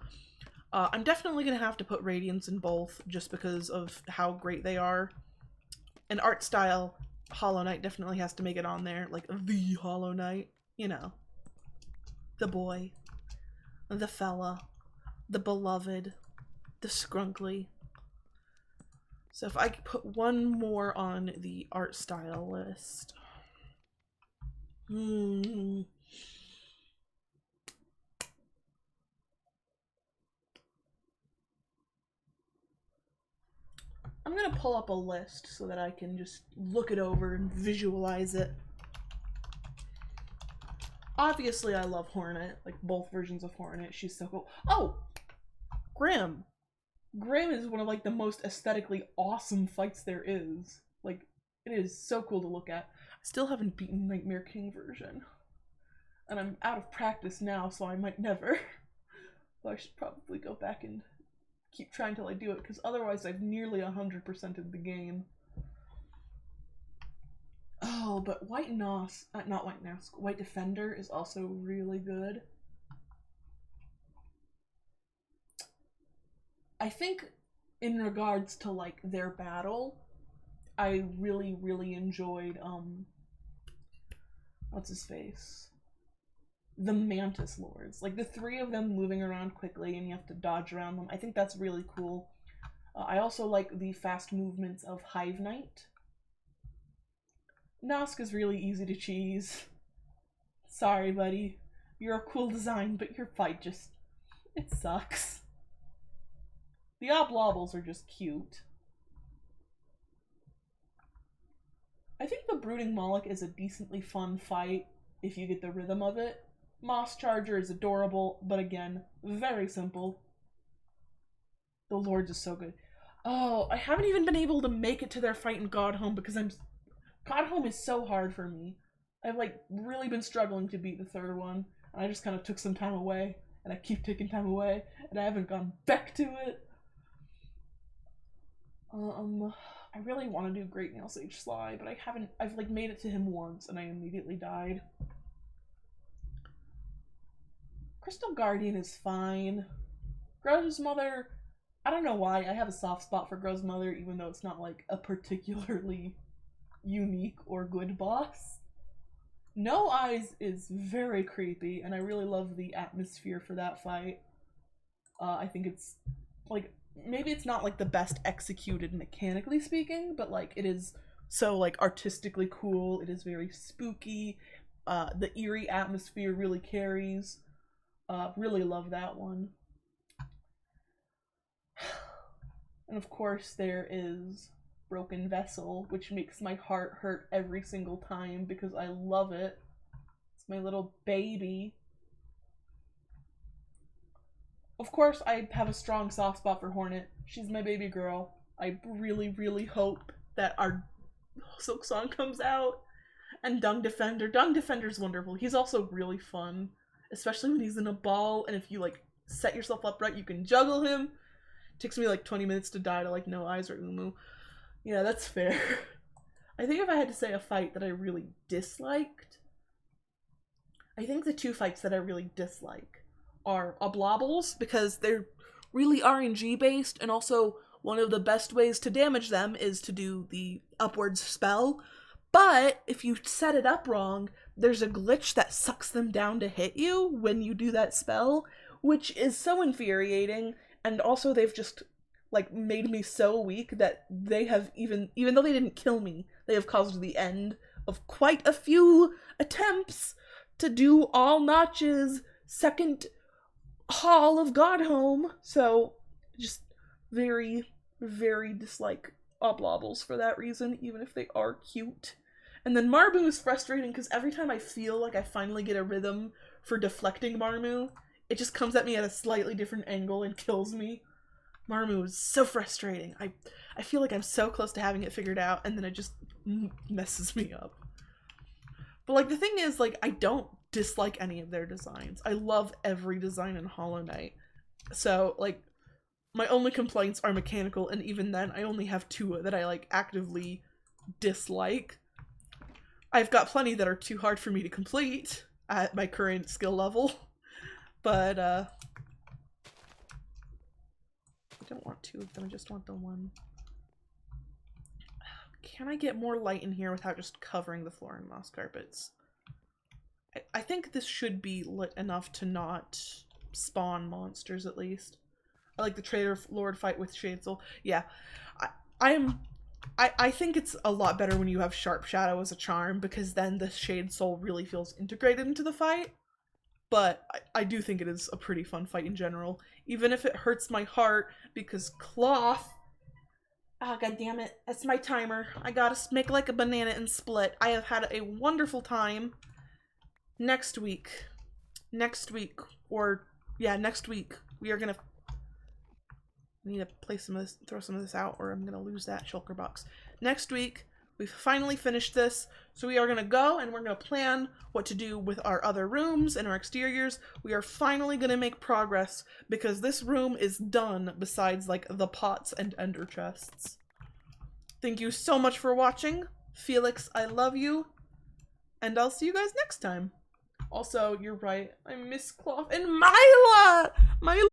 I'm definitely going to have to put Radiance in both just because of how great they are. And art style, Hollow Knight definitely has to make it on there. Like, the Hollow Knight. You know. The boy. The fella. The beloved. The scrunkly. So if I could put one more on the art style list. I'm gonna pull up a list so that I can just look it over and visualize it. Obviously, I love Hornet, like both versions of Hornet. She's so cool. Oh! Grim! Grim is one of, like, the most aesthetically awesome fights there is. Like, it is so cool to look at. I still haven't beaten Nightmare King version. And I'm out of practice now, so I might never. So I should probably go back and keep trying till I do it, because otherwise I've nearly 100%ed the game. Oh, but White Defender is also really good. I think in regards to, like, their battle, I really, really enjoyed, what's his face? The Mantis Lords. Like, the 3 of them moving around quickly and you have to dodge around them. I think that's really cool. I also like the fast movements of Hive Knight. Nosk is really easy to cheese. Sorry, buddy. You're a cool design, but your fight just... it sucks. The Oblobbles are just cute. I think the Brooding Moloch is a decently fun fight if you get the rhythm of it. Moss Charger is adorable, but again, very simple. The Lords is so good. Oh, I haven't even been able to make it to their fight in Godhome because Godhome is so hard for me. I've, like, really been struggling to beat the 3rd one, and I just kind of took some time away, and I keep taking time away, and I haven't gone back to it. I really want to do Great Nail Sage Sly, but I haven't. I've, like, made it to him once, and I immediately died. Crystal Guardian is fine. Grow's Mother, I don't know why, I have a soft spot for Grow's Mother, even though it's not, like, a particularly unique or good boss. No Eyes is very creepy, and I really love the atmosphere for that fight. I think it's, like, maybe it's not, like, the best executed mechanically speaking, but, like, it is so, like, artistically cool. It is very spooky. The eerie atmosphere really carries. Really love that one. And of course there is broken vessel, which makes my heart hurt every single time because I love it. It's my little baby. Of course, I have a strong soft spot for Hornet. She's my baby girl. I really, really hope that our Silk Song comes out. And Dung Defender. Dung Defender's wonderful. He's also really fun, especially when he's in a ball, and if you, like, set yourself up right, you can juggle him. It takes me, like, 20 minutes to die to, like, No Eyes or Umu. Yeah, that's fair. I think if I had to say a fight that I really disliked, I think the two fights that I really dislike are Oblobbles, because they're really RNG based, and also one of the best ways to damage them is to do the upwards spell. But if you set it up wrong, there's a glitch that sucks them down to hit you when you do that spell, which is so infuriating. And also they've just, like, made me so weak that they have even though they didn't kill me, they have caused the end of quite a few attempts to do all Notch's second Hall of Godhome. So just very, very dislike Oblobbles for that reason, even if they are cute. And then Marmu is frustrating because every time I feel like I finally get a rhythm for deflecting Marmu, it just comes at me at a slightly different angle and kills me. Marmu is so frustrating. I feel like I'm so close to having it figured out, and then it just messes me up. But, like, the thing is, like, I don't dislike any of their designs. I love every design in Hollow Knight. So, like, my only complaints are mechanical, and even then, I only have two that I, like, actively dislike. I've got plenty that are too hard for me to complete at my current skill level, but, I don't want two of them, I just want the one. Can I get more light in here without just covering the floor in moss carpets? I think this should be lit enough to not spawn monsters, at least. I like the Traitor Lord fight with Shadesel. Yeah, I think it's a lot better when you have Sharp Shadow as a charm, because then the Shade Soul really feels integrated into the fight. But I do think it is a pretty fun fight in general, even if it hurts my heart, because Cloth... Ah, god damn it. That's my timer. I gotta make like a banana and split. I have had a wonderful time. Next week, next week, we are gonna... I need to play some of this, throw some of this out, or I'm gonna lose that shulker box. Next week, we've finally finished this, so we are gonna go and we're gonna plan what to do with our other rooms and our exteriors. We are finally gonna make progress, because this room is done besides, like, the pots and ender chests. Thank you so much for watching. Felix, I love you, and I'll see you guys next time. Also, you're right, I miss Cloth and Myla! Myla